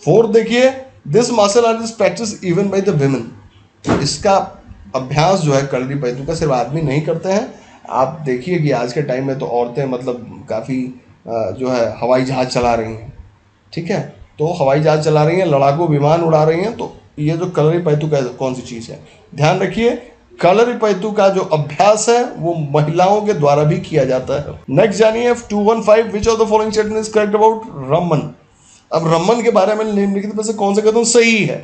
4 देखिए, this martial art is practice even by the women. इसका अभ्यास जो है कलरी पैतू का सिर्फ आदमी नहीं करते हैं। आप देखिए कि आज के टाइम में तो औरतें मतलब काफ़ी जो है हवाई जहाज़ चला रही हैं, ठीक है, तो हवाई जहाज़ चला रही हैं, लड़ाकू विमान उड़ा रही हैं, तो ये जो कलरी पैतू का कौन सी चीज़ है? ध्यान रखिए, कलरी पैतू का जो अभ्यास है वो महिलाओं के द्वारा भी किया जाता है। नेक्स्ट जानिए 215 विच of the following statement is correct about Raman. अब रमन के बारे में निम्नलिखित में से कौन सा कथन सही है?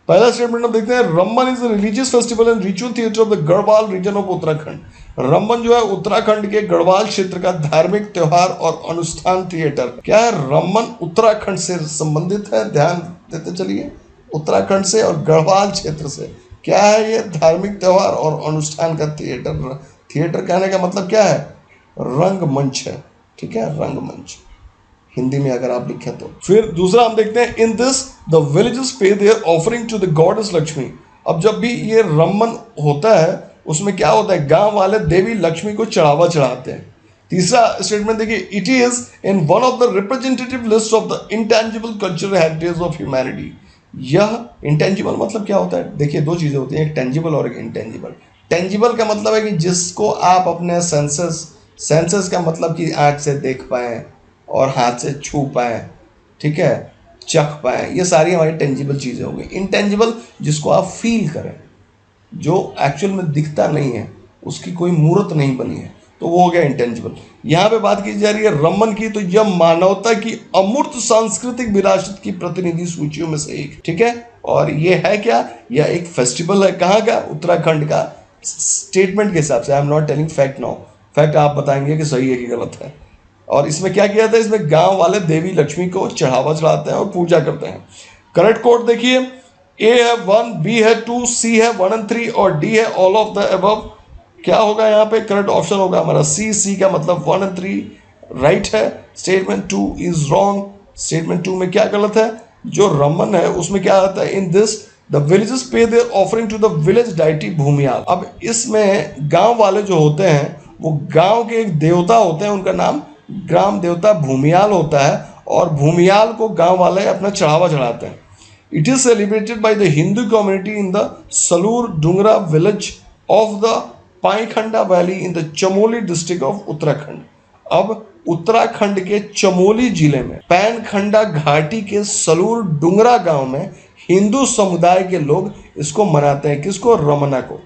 पहला स्टेटमेंट हम देखते हैं, Ramman is religious festival and ritual theatre of the Garhwal region of Uttarakhand. Ramman जो है उत्तराखंड के गढ़वाल क्षेत्र का धार्मिक त्योहार और अनुष्ठान थिएटर। क्या है? रमन उत्तराखंड से संबंधित है, ध्यान देते चलिए, उत्तराखंड से और गढ़वाल क्षेत्र से। क्या है ये? धार्मिक त्योहार और अनुष्ठान का थिएटर। थिएटर कहने का मतलब क्या है? रंगमंच है, ठीक है, रंगमंच हिंदी में अगर आप लिखें तो। फिर दूसरा हम देखते हैं, in this the villages pay their offering to the goddess Lakshmi. अब जब भी ये रमन होता है उसमें क्या होता है? गांव वाले देवी लक्ष्मी को चढ़ावा चढ़ाते हैं। तीसरा स्टेटमेंट देखिए, it is in one of the representative list of the intangible cultural heritage of humanity. यह इंटेंजिबल मतलब क्या होता है? देखिए दो चीजें होती हैं, एक टेंजिबल और एक इंटेंजिबल। टेंजिबल का मतलब है कि जिसको आप अपने सेंसेस का मतलब कि आंख से देख पाएं और हाथ से छू पाएं, ठीक है, चख पाएं, ये सारी हमारी टेंजिबल चीज़ें हो गई। इनटेंजिबल जिसको आप फील करें, जो एक्चुअल में दिखता नहीं है, उसकी कोई मूर्त नहीं बनी है, तो वो हो गया इंटेंजिबल। यहाँ पे बात की जा रही है रमन की, तो यह मानवता की अमूर्त सांस्कृतिक विरासत की प्रतिनिधि सूचियों में से एक, ठीक है। और ये है क्या? यह एक फेस्टिवल है, कहाँ का? उत्तराखंड का। स्टेटमेंट के हिसाब से, आई am not telling fact now, fact आप बताएंगे कि सही है कि गलत है। और इसमें क्या किया था? इसमें गांव वाले देवी लक्ष्मी को चढ़ावा चढ़ाते हैं और पूजा करते हैं। करेक्ट कोड देखिए, ए है 1, बी है 2, सी है 1 and 3 और डी है ऑल ऑफ द अबव। क्या होगा यहाँ पे? करेक्ट ऑप्शन होगा हमारा सी का मतलब 1 and 3 राइट है। Statement 2 is wrong. स्टेटमेंट 2 में क्या गलत है? जो रमन है उसमें क्या आता है? In this the villages pay their offering to the village deity Bhumiyal. अब इसमें गांव वाले जो होते हैं वो गांव के एक देवता होते हैं, उनका नाम ग्राम देवता भूमियाल होता है, और भूमियाल को गांव वाले अपना चढ़ावा चढ़ाते हैं। It is celebrated by the Hindu community in the Salur Dungra village of the Painkhanda valley in the Chamoli district of Uttarakhand. अब उत्तराखंड के चमोली जिले में पैनखंडा घाटी के सलूर डुंगरा गांव में हिंदू समुदाय के लोग इसको मनाते हैं। किसको? रमना को,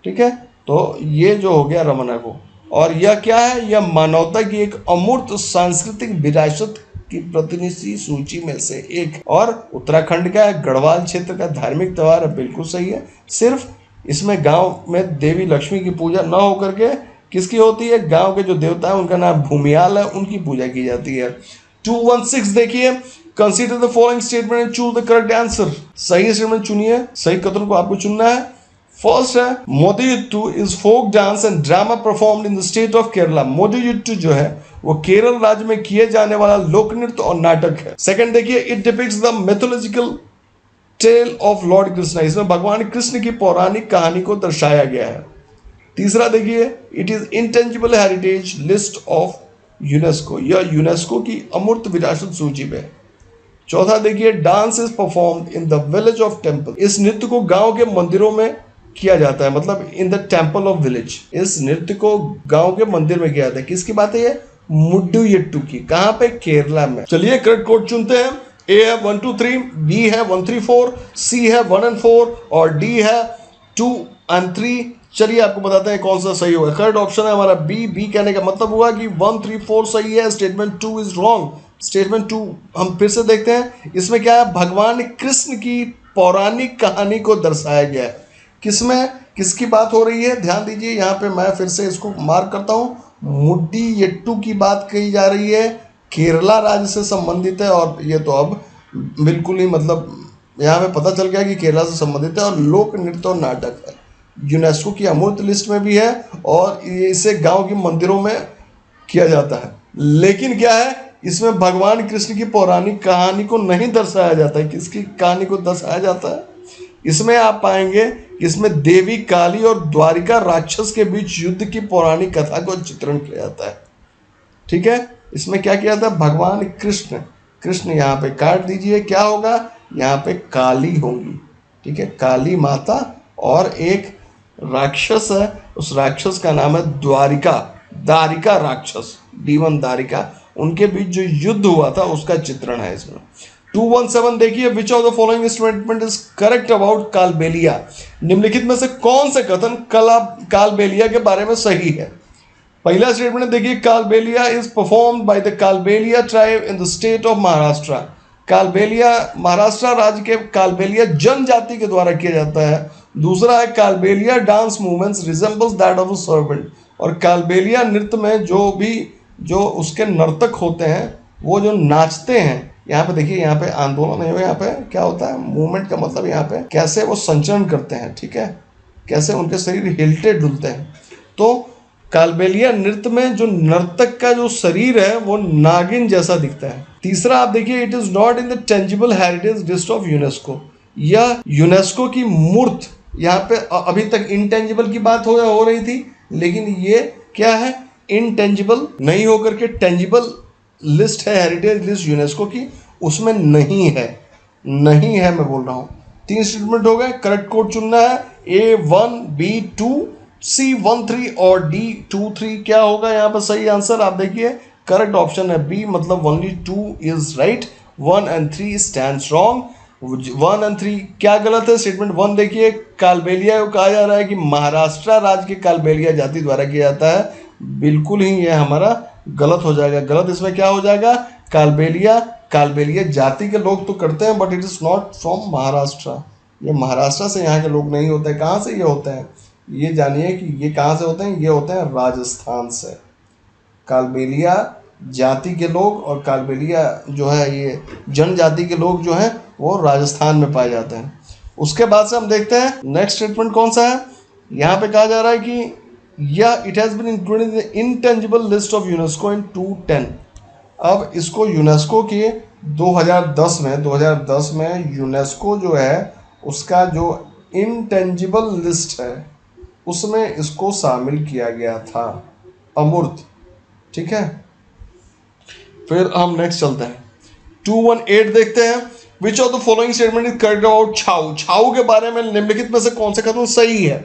ठीक है। तो ये जो हो गया रमना को, और यह क्या है? यह मानवता की एक अमूर्त सांस्कृतिक विरासत की प्रतिनिधि सूची में से एक, और उत्तराखंड का गढ़वाल क्षेत्र का धार्मिक त्योहार है। बिल्कुल सही है। सिर्फ इसमें गांव में देवी लक्ष्मी की पूजा न होकर के किसकी होती है? गांव के जो देवता है उनका नाम भूमियाल है, उनकी पूजा की जाती है। 216 देखिए, consider the following statement and choose the correct answer. सही स्टेटमेंट चुनिए, सही कथन को आपको चुनना है। फर्स्ट है, Mudiyettu is folk dance and drama performed in the state of Kerala. Mudiyettu जो है वो केरल राज्य में किए जाने वाला लोक नृत्य और नाटक है। सेकंड देखिए, it depicts the mythological tale of lord Krishna. इसमें भगवान कृष्ण की पौराणिक कहानी को दर्शाया गया है। तीसरा देखिए, it is intangible heritage list of UNESCO. यह यूनेस्को की अमूर्त विरासत सूची में है। चौथा देखिए, dance is performed in the village of temple. इस नृत्य को गांव के मंदिरों में किया जाता है, मतलब in the temple of village. इस नृत्य को गांव के मंदिर में किया जाता है। किसकी बात है ये? मुड्डुयट्टू की। कहां पे? केरला में। चलिए करेक्ट कोड चुनते हैं। ए है 1 2 3, बी है 1 3 4, सी है 1 and 4 और डी है 2 and 3। चलिए आपको बताते हैं कौन सा सही होगा। करेक्ट ऑप्शन है हमारा बी। बी कहने का मतलब हुआ कि 1 3 4 सही है, स्टेटमेंट 2 इज रॉन्ग। स्टेटमेंट 2 हम फिर से देखते हैं, इसमें क्या है? भगवान कृष्ण की पौराणिक कहानी को दर्शाया गया है। किसमें किसकी बात हो रही है? ध्यान दीजिए, यहाँ पे मैं फिर से इसको मार्क करता हूँ। मुड्डुयट्टू की बात कही जा रही है, केरला राज्य से संबंधित है, और ये तो अब बिल्कुल ही मतलब यहाँ पे पता चल गया कि केरला से संबंधित है, और लोक नृत्य और नाटक है। यूनेस्को की अमूर्त लिस्ट में भी है, और इसे गांव के मंदिरों में किया जाता है। लेकिन क्या है, इसमें भगवान कृष्ण की पौराणिक कहानी को नहीं दर्शाया जाता है। किसकी कहानी को दर्शाया जाता है? इसमें आप पाएंगे कि इसमें देवी काली और द्वारिका राक्षस के बीच युद्ध की पौराणिक कथा को चित्रण किया जाता है। ठीक है, इसमें क्या किया था? भगवान कृष्ण यहाँ पे काट दीजिए, क्या होगा? यहाँ पे काली होंगी, ठीक है, काली माता और एक राक्षस है, उस राक्षस का नाम है द्वारिका, दारिका राक्षस, D1 दारिका, उनके बीच जो युद्ध हुआ था उसका चित्रण है इसमें। 217 देखिए, which of the following statement is correct about Kalbelia, निम्नलिखित में से कौन से कथन कालबेलिया के बारे में सही है। पहला स्टेटमेंट देखिए, Kalbelia is performed by the Kalbelia tribe in the state of Maharashtra, Kalbelia Maharashtra राज्य के कालबेलिया जनजाति के द्वारा किया जाता है। दूसरा है, Kalbelia dance movements resembles that of a servant, और कालबेलिया नृत्य में जो उसके नर्तक होते हैं वो जो नाचते हैं, यहाँ पे देखिए, यहाँ पे आंदोलन नहीं हो, यहाँ पे क्या होता है, मूवमेंट का मतलब यहाँ पे कैसे वो संचरण करते हैं, ठीक है, कैसे उनके शरीर हिलते डुलते हैं। तो कालबेलिया नृत्य में जो नर्तक का जो शरीर है वो नागिन जैसा दिखता है। तीसरा आप देखिए, it is not in the tangible heritage list of UNESCO, यह यूनेस्को की मूर्त, यहाँ पे अभी तक इंटेंजिबल की बात हो रही थी, लेकिन ये क्या है, इनटेंजिबल नहीं होकर के टेंजिबल लिस्ट है, हेरिटेज लिस्ट यूनेस्को की, उसमें नहीं है मैं बोल रहा हूँ। 3 स्टेटमेंट हो गए, करेक्ट कोड चुनना है, A1 B2 C13 और D23 क्या होगा यहाँ पर सही आंसर, आप देखिए करेक्ट ऑप्शन है B, मतलब only 2 is right, 1 and 3 stands wrong. 1 and 3 क्या गलत है, स्टेटमेंट 1 देखिए, कालबेलिया को कहा जा रहा है कि महाराष्ट्र राज्य के कालबेलिया जाति द्वारा किया जाता है, बिल्कुल ही ये हमारा गलत हो जाएगा। गलत इसमें क्या हो जाएगा, कालबेलिया जाति के लोग तो करते हैं, but it is not from Maharashtra, ये महाराष्ट्र से यहाँ के लोग नहीं होते हैं। कहाँ से ये होते हैं, ये जानिए कि ये कहाँ से होते हैं, ये होते हैं राजस्थान से। कालबेलिया जाति के लोग और कालबेलिया जो है ये जनजाति के लोग जो हैं वो राजस्थान में पाए जाते हैं। उसके बाद से हम देखते हैं नेक्स्ट स्टेटमेंट कौन सा है। यहाँ पे कहा जा रहा है कि या it has been included in the intangible list of UNESCO in 2010। अब इसको यूनेस्को के 2010 में यूनेस्को जो है उसका जो इंटेंजिबल लिस्ट है उसमें इसको शामिल किया गया था, अमूर्त, ठीक है। फिर हम नेक्स्ट चलते हैं, 218 देखते हैं, which of the following statement is correct about Chhau. Chhau के बारे में निम्नलिखित में से कौन सा कथन सही है।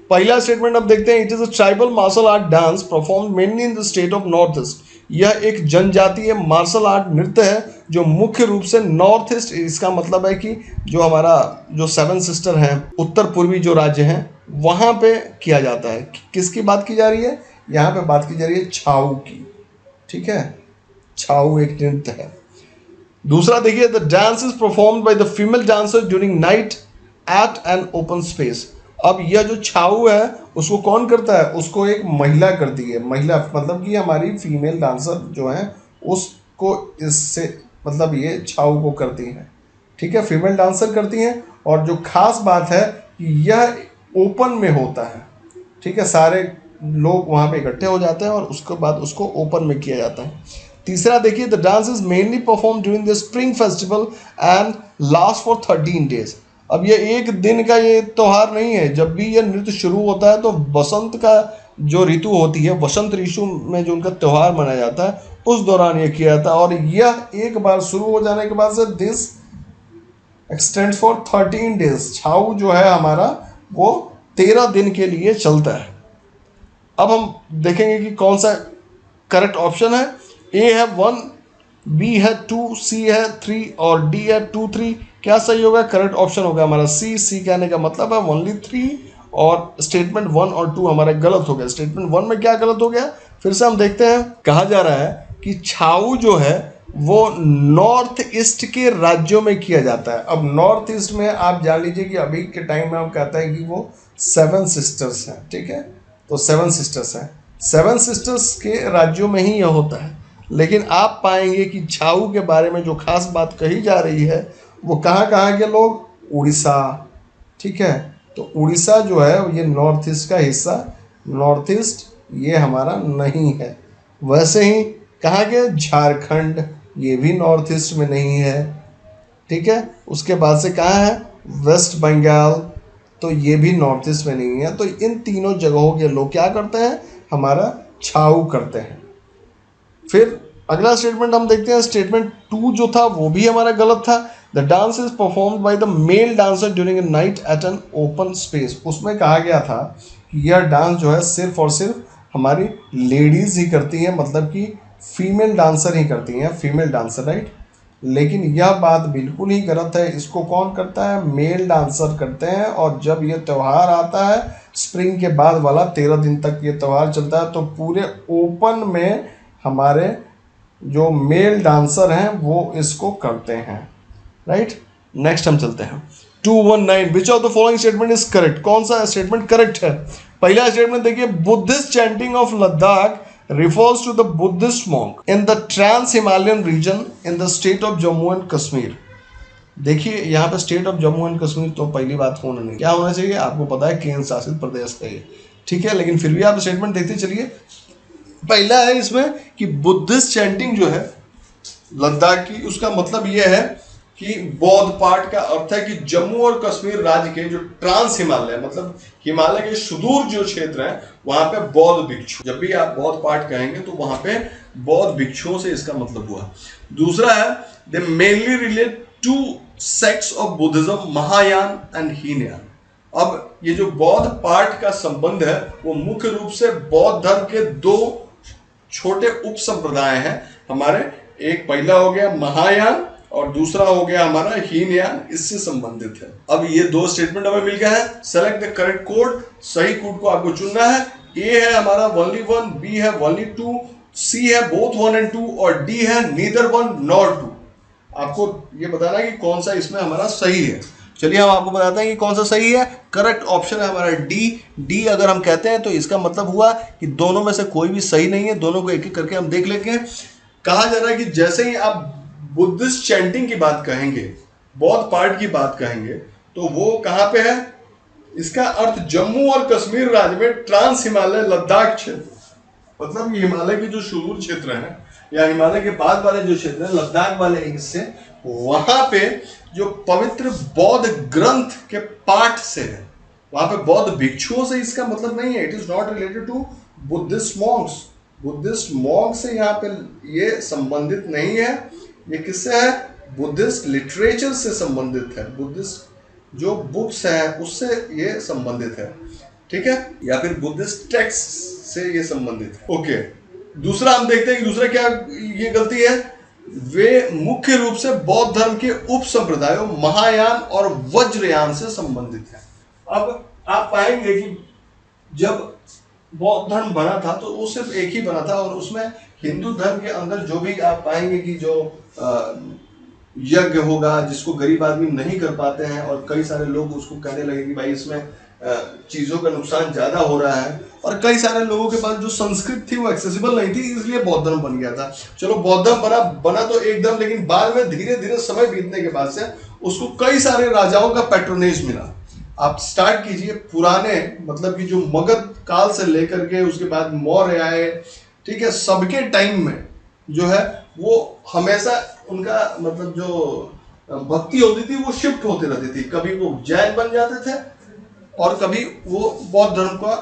पहला स्टेटमेंट अब देखते हैं, it is a tribal martial art dance perform mainly in the state of north east. यह एक जनजातीय मार्शल आर्ट नृत्य है जो मुख्य रूप से नॉर्थ ईस्ट, इसका मतलब है कि जो हमारा जो 7 सिस्टर हैं, उत्तर पूर्वी जो राज्य हैं वहाँ पे किया जाता है। किसकी बात की जा रही है, यहाँ पे बात की जा रही है छाऊ की, ठीक है। छाऊ एक नृत्य है। दूसरा देखिए, the dance is performed by the female dancer during night at an open space. अब यह जो छाऊ है उसको कौन करता है, उसको एक महिला करती है। महिला मतलब कि हमारी फीमेल डांसर जो है उसको इससे मतलब ये छाऊ को करती हैं, ठीक है, फीमेल डांसर करती हैं। और जो खास बात है कि यह ओपन में होता है, ठीक है, सारे लोग वहाँ पे इकट्ठे हो जाते हैं और उसके बाद उसको ओपन में किया जाता है। तीसरा देखिए, the dance is mainly perform during the spring festival and last for 13 days. अब ये एक दिन का ये त्यौहार नहीं है, जब भी ये नृत्य शुरू होता है तो बसंत का जो ऋतु होती है, वसंत ऋतु में जो उनका त्यौहार मनाया जाता है उस दौरान ये किया जाता है। और यह एक बार शुरू हो जाने के बाद से दिस एक्सटेंड्स फॉर 13 डेज। छाऊ जो है हमारा वो 13 दिन के लिए चलता है। अब हम देखेंगे कि कौन सा करेक्ट ऑप्शन है। ए है 1, बी है 2, सी है 3 और डी है 2, 3। क्या सही होगा, करेक्ट ऑप्शन होगा हमारा सी कहने का मतलब है ओनली 3 और स्टेटमेंट 1 और 2 हमारा गलत हो गया। स्टेटमेंट 1 में क्या गलत हो गया, फिर से हम देखते हैं। कहा जा रहा है कि छाऊ जो है वो नॉर्थ ईस्ट के राज्यों में किया जाता है। अब नॉर्थ ईस्ट में आप जान लीजिए कि अभी के टाइम में हम कहते हैं कि वो 7 सिस्टर्स हैं, ठीक है, तो 7 सिस्टर्स हैं। 7 सिस्टर्स के राज्यों में ही यह होता है। लेकिन आप पाएंगे कि छाऊ के बारे में जो खास बात कही जा रही है वो कहाँ के लोग, उड़ीसा, ठीक है। तो उड़ीसा जो है ये नॉर्थ ईस्ट का हिस्सा, नॉर्थ ईस्ट ये हमारा नहीं है। वैसे ही कहाँ के, झारखंड, ये भी नॉर्थ ईस्ट में नहीं है, ठीक है। उसके बाद से कहाँ है, वेस्ट बंगाल, तो ये भी नॉर्थ ईस्ट में नहीं है। तो इन तीनों जगहों के लोग क्या करते हैं, हमारा छाऊ करते हैं। फिर अगला स्टेटमेंट हम देखते हैं, स्टेटमेंट 2 जो था वो भी हमारा गलत था। The dance is performed by the male dancer during a night at an open space. उसमें कहा गया था कि यह डांस जो है सिर्फ और सिर्फ हमारी लेडीज ही करती हैं, मतलब कि फीमेल डांसर ही करती हैं, फीमेल डांसर, राइट। लेकिन यह बात बिल्कुल ही गलत है। इसको कौन करता है? मेल डांसर करते हैं। और जब ये त्यौहार आता है स्प्रिंग के बाद वाला 13 दिन तक ये त्यौहार चलता है, तो पूरे ओपन में हमारे जो मेल डांसर हैं वो इसको करते हैं, राइट। नेक्स्ट हम चलते हैं 219 विच of the following statement is correct. कौन सा स्टेटमेंट करेक्ट है? पहला स्टेटमेंट देखिए, Buddhist chanting of Ladakh refers to the Buddhist monk in the Trans-Himalayan region in the state of Jammu and Kashmir। देखिए यहाँ पे state of Jammu and Kashmir तो पहली बात होना नहीं, क्या होना चाहिए? आपको पता है केंद्र शासित प्रदेश है ये, ठीक है। लेकिन फिर भी आप स्टेटमेंट देखते चलिए। पहला है इसमें कि बुद्धिस्ट चैंटिंग जो है लद्दाख की, उसका मतलब ये है कि बौद्ध पाठ का अर्थ है कि जम्मू और कश्मीर राज्य के जो ट्रांस हिमालय, मतलब हिमालय के सुदूर जो क्षेत्र हैं वहां पे बौद्ध भिक्षु, जब भी आप बौद्ध पाठ कहेंगे तो वहां पे बौद्ध भिक्षुओं से इसका मतलब हुआ। दूसरा है they mainly relate to sects of Buddhism, Mahayana and Hinayana. अब ये जो बौद्ध पाठ का संबंध है वो मुख्य रूप से बौद्ध धर्म के दो छोटे उप संप्रदाय हैं हमारे, एक पहला हो गया महायान और दूसरा हो गया हमारा हीनयान, इससे संबंधित है। अब ये दो स्टेटमेंट हमें मिल गया है। सेलेक्ट द करेक्ट कोड, सही कोड को आपको चुनना है। ए है हमारा only 1, बी है only 2, सी है both 1 and 2 और डी है neither 1 nor 2। आपको ये बताना है कि कौन सा इसमें हमारा सही है। चलिए हम आपको बताते हैं कि कौन सा सही है। करेक्ट ऑप्शन है हमारा डी। डी अगर हम कहते हैं तो इसका मतलब हुआ कि दोनों में से कोई भी सही नहीं है। दोनों को एक एक करके हम देख लेंगे। कहा जा रहा है कि जैसे ही आप बुद्धिस्ट चैंटिंग की बात कहेंगे, बौद्ध पाठ की बात कहेंगे, तो वो कहां पे है? इसका अर्थ जम्मू और कश्मीर राज्य में ट्रांस हिमालय लद्दाख क्षेत्र, मतलब हिमालय के जो सुदूर क्षेत्र हैं या हिमालय के बाद वाले जो क्षेत्र हैं, लद्दाख वाले हिस्से, वहां पे जो पवित्र बौद्ध ग्रंथ के पाठ से है, वहां पे बौद्ध भिक्षुओं से इसका मतलब नहीं है। It is not related to Buddhist monks. Buddhist monk से यहाँ पे ये संबंधित नहीं है। ये किससे है? बुद्धिस्ट लिटरेचर से संबंधित है, बुद्धिस्ट जो बुक्स है उससे ये संबंधित है, ठीक है, या फिर बुद्धिस्ट टेक्स्ट से ये संबंधित है। ओके, दूसरा हम देखते हैं कि दूसरा क्या ये गलती है। वे मुख्य रूप से बौद्ध धर्म के उप संप्रदायों महायान और वज्रयान से संबंधित है। अब आप पाएंगे कि जब बौद्ध धर्म बना था तो वो सिर्फ एक ही बना था, और उसमें हिंदू धर्म के अंदर जो भी आप पाएंगे कि जो यज्ञ होगा जिसको गरीब आदमी नहीं कर पाते हैं, और कई सारे लोग उसको कहने लगे कि भाई इसमें चीजों का नुकसान ज्यादा हो रहा है, और कई सारे लोगों के पास जो संस्कृत थी वो एक्सेसिबल नहीं थी, इसलिए बौद्ध धर्म बन गया था। चलो बौद्ध धर्म बना तो एकदम, लेकिन बाद में धीरे धीरे समय बीतने के बाद से उसको कई सारे राजाओं का पैट्रोनेज मिला। आप स्टार्ट कीजिए पुराने, मतलब कि जो मगध काल से लेकर के उसके बाद मौर्य आए, ठीक है, सबके टाइम में जो है वो हमेशा उनका मतलब जो भक्ति होती थी वो शिफ्ट होती रहती थी। कभी वो जैन बन जाते थे और कभी वो बौद्ध धर्म का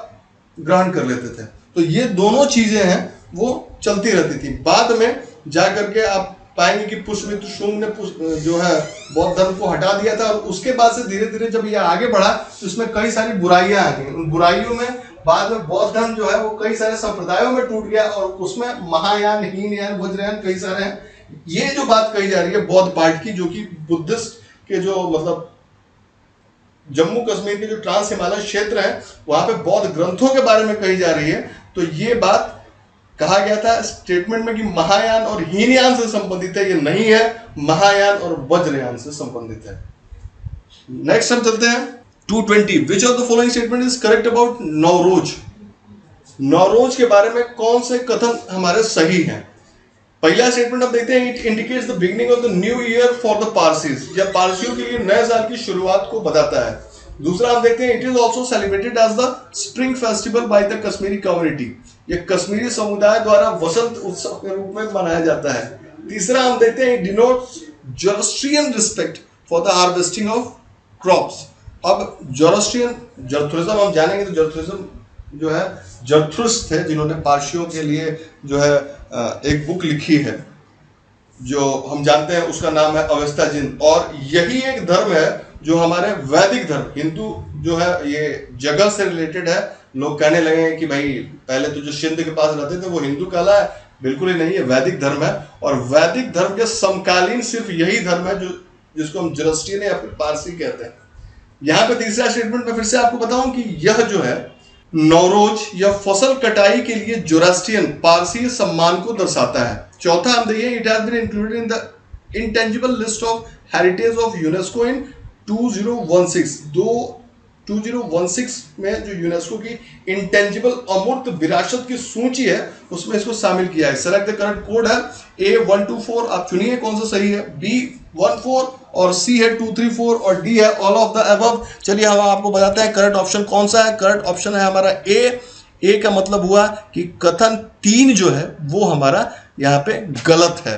ग्रहण कर लेते थे। तो ये दोनों चीजें हैं वो चलती रहती थी। बाद में जाकर के आप पाएंगे कि पुष्यमित्र शुंग ने जो है बौद्ध धर्म को हटा दिया था, और उसके बाद से धीरे धीरे जब ये आगे बढ़ा तो इसमें कई सारी बुराइयां आ गई। उन बुराइयों में बाद में बौद्ध धर्म जो है वो कई सारे संप्रदायों में टूट गया, और उसमें महायान, हीनयान, वज्रयान कई सारे हैं। ये जो बात कही जा रही है बौद्ध पाठ की, जो कि बुद्धिस्ट के जो मतलब जम्मू कश्मीर के जो ट्रांस हिमालय क्षेत्र है वहां पे बौद्ध ग्रंथों के बारे में कही जा रही है, तो ये बात कहा गया था स्टेटमेंट में कि महायान और हीनयान से संबंधित है। ये नहीं है, महायान और वज्रयान से संबंधित है। नेक्स्ट हम चलते हैं 220 विच of the following statement is correct about Navroz. Navroz के बारे में कौन से कथन हमारे सही हैं? पहला स्टेटमेंट हम देखते हैं, it indicates the beginning of the new year for the Parsis, या पारसियों के लिए नए साल की शुरुआत को बताता है। दूसरा हम देखते हैं, it is also celebrated as the spring festival by the Kashmiri community, यह कश्मीरी समुदाय द्वारा वसंत उत्सव के रूप में मनाया जाता है। तीसरा हम देखते हैं, it denotes Zoroastrian respect for the harvesting of crops. अब जोरोस्ट्रियन, जरथुस्ट्रिज्म हम जानेंगे, तो जरथुस्ट्रिज्म जो है जरथुस्त थे जिन्होंने पारसियों के लिए जो है एक बुक लिखी है जो हम जानते हैं उसका नाम है अवेस्ता जिन, और यही एक धर्म है जो हमारे वैदिक धर्म, हिंदू जो है ये जगह से रिलेटेड है। लोग कहने लगे हैं कि भाई पहले तो जो सिंध के पास रहते थे वो हिंदू कहला है, बिल्कुल ही नहीं, ये वैदिक धर्म है। और वैदिक धर्म के समकालीन सिर्फ यही धर्म है जो जिसको हम जोरास्ट्रियन या फिर पारसी कहते हैं। यहाँ पे तीसरा स्टेटमेंट में फिर से आपको बताऊं कि यह जो है नौरोज या फसल कटाई के लिए जोरास्ट्रियन पारसी सम्मान को दर्शाता है। चौथा हम देखिए, it has been included in the intangible list of heritage of UNESCO in 2016। 2016 में जो यूनेस्को की इंटेंजिबल अमूर्त विरासत की सूची है उसमें इसको शामिल किया है। सेलेक्ट द करेक्ट कोड है A124, आप चुनिए कौन सा सही है, B14 और C है 234 और D है ऑल ऑफ द अबव। चलिए हम आपको बताते हैं करेक्ट ऑप्शन कौन सा है। करेक्ट ऑप्शन है हमारा ए का मतलब हुआ कि कथन 3 जो है वो हमारा यहाँ पे गलत है।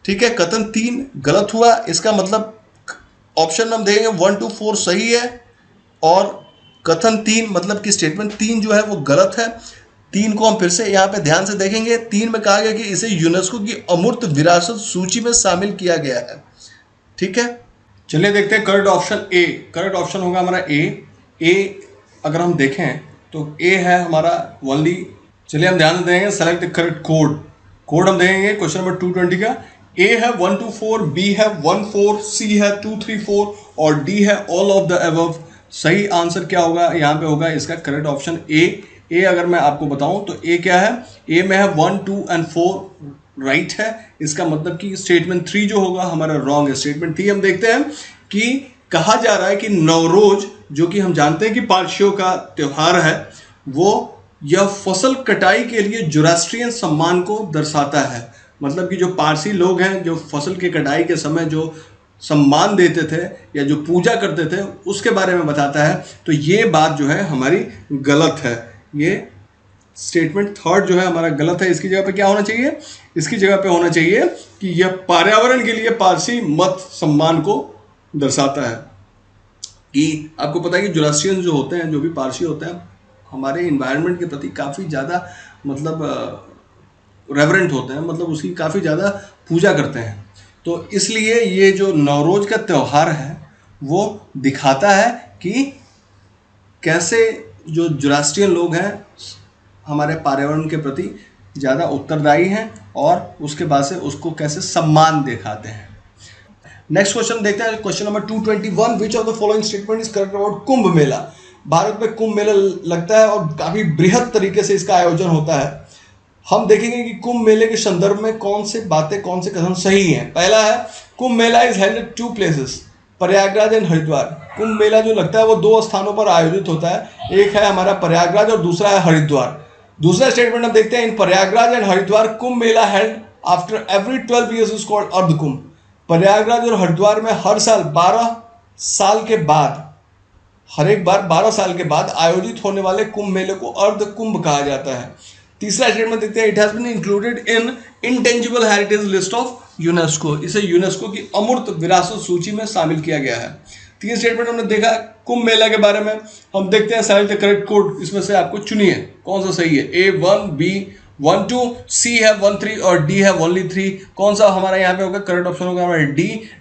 ठीक है, कथन 3 गलत हुआ, इसका मतलब ऑप्शन हम देंगे 1 to 4 सही है और कथन 3 मतलब कि स्टेटमेंट 3 जो है वो गलत है। 3 को हम फिर से यहाँ पे ध्यान से देखेंगे। 3 में कहा गया कि इसे यूनेस्को की अमूर्त विरासत सूची में शामिल किया गया है। ठीक है, चलिए देखते हैं correct option A. Correct option होगा हमारा ए अगर हम देखें तो ए है हमारा ओनली। चलिए हम ध्यान से देंगे, सेलेक्ट द करेक्ट कोड हम देंगे क्वेश्चन नंबर 220 का। ए है 1 to 4, बी है 1 4, सी है 2 3 4 और डी है ऑल ऑफ द अबव। सही आंसर क्या होगा यहाँ पे होगा इसका करेक्ट ऑप्शन ए अगर मैं आपको बताऊं तो ए क्या है, ए में है 1 2 and 4 राइट है। इसका मतलब कि स्टेटमेंट 3 जो होगा हमारा रॉन्ग है। स्टेटमेंट 3 हम देखते हैं कि कहा जा रहा है कि नवरोज जो कि हम जानते हैं कि पारसियों का त्यौहार है, वो यह फसल कटाई के लिए जोरास्ट्रियन सम्मान को दर्शाता है। मतलब कि जो पारसी लोग हैं जो फसल की कटाई के समय जो सम्मान देते थे या जो पूजा करते थे उसके बारे में बताता है। तो ये बात जो है हमारी गलत है। ये स्टेटमेंट 3 जो है हमारा गलत है। इसकी जगह पे क्या होना चाहिए, इसकी जगह पे होना चाहिए कि यह पर्यावरण के लिए पारसी मत सम्मान को दर्शाता है। कि आपको पता है कि जोरास्ट्रियन जो होते हैं, जो भी पारसी होते हैं, हमारे इन्वायरमेंट के प्रति काफ़ी ज़्यादा मतलब रेवरेंट होते हैं, मतलब उसकी काफ़ी ज़्यादा पूजा करते हैं। तो इसलिए ये जो नवरोज का त्यौहार है वो दिखाता है कि कैसे जो जोरास्ट्रियन लोग हैं हमारे पर्यावरण के प्रति ज़्यादा उत्तरदायी हैं और उसके बाद से उसको कैसे सम्मान दिखाते हैं। नेक्स्ट क्वेश्चन देखते हैं, question number 221। Which of the following statement is correct about Kumbh Mela. Bharat में कुंभ मेला लगता है और काफ़ी बृहद तरीके से इसका आयोजन होता है। हम देखेंगे कि कुंभ मेले के संदर्भ में कौन से बातें, कौन से कथन सही हैं। पहला है Kumbh Mela is held at 2 places, Prayagraj and Haridwar. Kumbh Mela जो लगता है वो 2 स्थानों पर आयोजित होता है, एक है हमारा प्रयागराज और दूसरा है हरिद्वार। दूसरा स्टेटमेंट हम देखते हैं, in Prayagraj and Haridwar Kumbh Mela held after every 12 years is called Ardh Kumbh. Prayagraj और हरिद्वार में हर साल 12 साल के बाद, हर एक बार 12 साल के बाद आयोजित होने वाले कुंभ मेले को अर्ध कुंभ कहा जाता है। तीसरा स्टेटमेंट देखते हैं, it has been included in intangible heritage list of UNESCO. इसे यूनेस्को की अमूर्त विरासत सूची में शामिल किया गया है। 3 स्टेटमेंट हमने देखा कुंभ मेला के बारे में। हम देखते हैं सेलेक्ट द करेक्ट कोड, इसमें से आपको चुनिए कौन सा सही है। A1, B1 2, C है 1 3 और D है ओनली 3। कौन सा हमारा यहाँ पे होगा, करेक्ट ऑप्शन होगा हमारा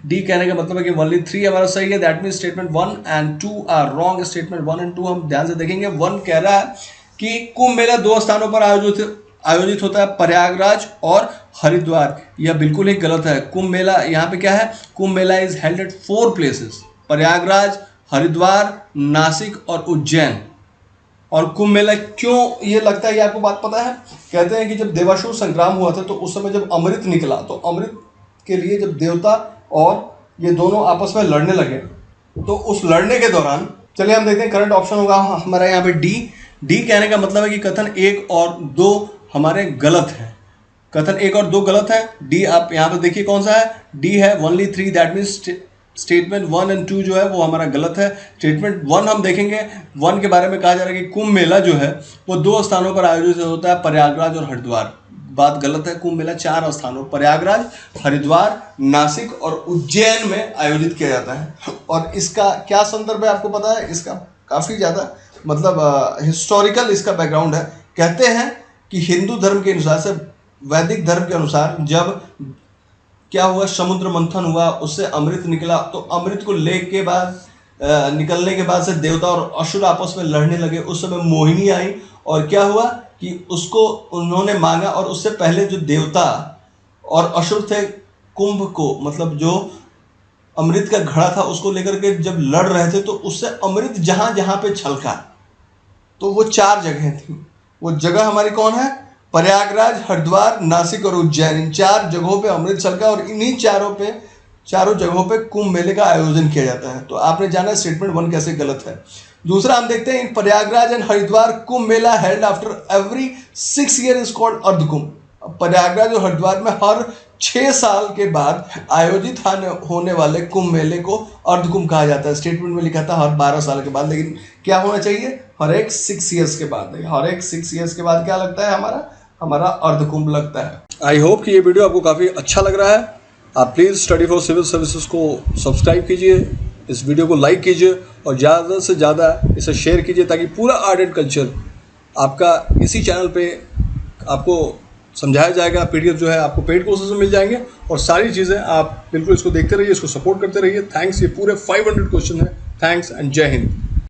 D कहने का मतलब है कि ओनली 3 हमारा सही है। That mean statement 1 and 2 are wrong. Statement 1 and 2 हम ध्यान से देखेंगे। 1 कह रहा है कि कुंभ मेला 2 स्थानों पर आयोजित होता है, प्रयागराज और हरिद्वार। यह बिल्कुल ही गलत है। कुंभ मेला यहाँ पे क्या है, Kumbh Mela is held at 4 places, Prayagraj, Haridwar, Nashik और उज्जैन। और कुंभ मेला क्यों ये लगता है ये आपको बात पता है। कहते हैं कि जब देवासुर संग्राम हुआ था तो उस समय जब अमृत निकला तो अमृत के लिए जब देवता और ये दोनों आपस में लड़ने लगे तो उस लड़ने के दौरान, चलिए हम देखते हैं करंट ऑप्शन होगा हमारा यहाँ पे डी कहने का मतलब है कि कथन 1 और 2 हमारे गलत हैं। कथन 1 और 2 गलत है। डी आप यहाँ पे देखिए कौन सा है, डी है only 3। That means statement 1 and 2 जो है वो हमारा गलत है। स्टेटमेंट 1 हम देखेंगे, 1 के बारे में कहा जा रहा है कि कुंभ मेला जो है वो 2 स्थानों पर आयोजित होता है, प्रयागराज और हरिद्वार। बात गलत है। कुंभ मेला 4 स्थानों, प्रयागराज, हरिद्वार, नासिक और उज्जैन में आयोजित किया जाता है। और इसका क्या संदर्भ है आपको पता है, इसका काफ़ी ज़्यादा मतलब हिस्टोरिकल इसका बैकग्राउंड है। कहते हैं कि हिंदू धर्म के अनुसार से, वैदिक धर्म के अनुसार, जब क्या हुआ, समुद्र मंथन हुआ, उससे अमृत निकला। तो अमृत को लेके बाद निकलने के बाद से देवता और असुर आपस में लड़ने लगे। उस समय मोहिनी आई और क्या हुआ कि उसको उन्होंने मांगा, और उससे पहले जो देवता और असुर थे कुंभ को, मतलब जो अमृत का घड़ा था उसको लेकर के जब लड़ रहे थे, तो उससे अमृत जहां जहां पे छलका, तो वो 4 जगह थी। वो जगह हमारी कौन है, प्रयागराज, हरिद्वार, नासिक और उज्जैन। इन 4 जगहों पे अमृत छलका और इन्हीं चारों जगहों पे कुंभ मेले का आयोजन किया जाता है। तो आपने जाना स्टेटमेंट 1 कैसे गलत है। दूसरा हम देखते हैं, in Prayagraj and Haridwar Kumbh Mela held after every 6 year is called Ardhkumbh. Prayagraj और हरिद्वार में हर 6 साल के बाद आयोजित होने वाले कुंभ मेले को अर्धकुंभ कहा जाता है। स्टेटमेंट में लिखा था हर 12 साल के बाद, लेकिन क्या होना चाहिए, हर एक 6 ईयर्स के बाद। हर एक 6 ईयर्स के बाद क्या लगता है, हमारा अर्धकुंभ लगता है। आई होप कि ये वीडियो आपको काफ़ी अच्छा लग रहा है। आप please study for civil services को सब्सक्राइब कीजिए, इस वीडियो को लाइक कीजिए और ज़्यादा से ज़्यादा इसे शेयर कीजिए, ताकि पूरा आर्ट एंड कल्चर आपका इसी चैनल पे आपको समझाया जाएगा। PDF जो है आपको पेड कोर्सेज में मिल जाएंगे और सारी चीज़ें आप बिल्कुल इसको देखते रहिए, इसको सपोर्ट करते रहिए। थैंक्स। ये पूरे 500 क्वेश्चन है। थैंक्स एंड जय हिंद।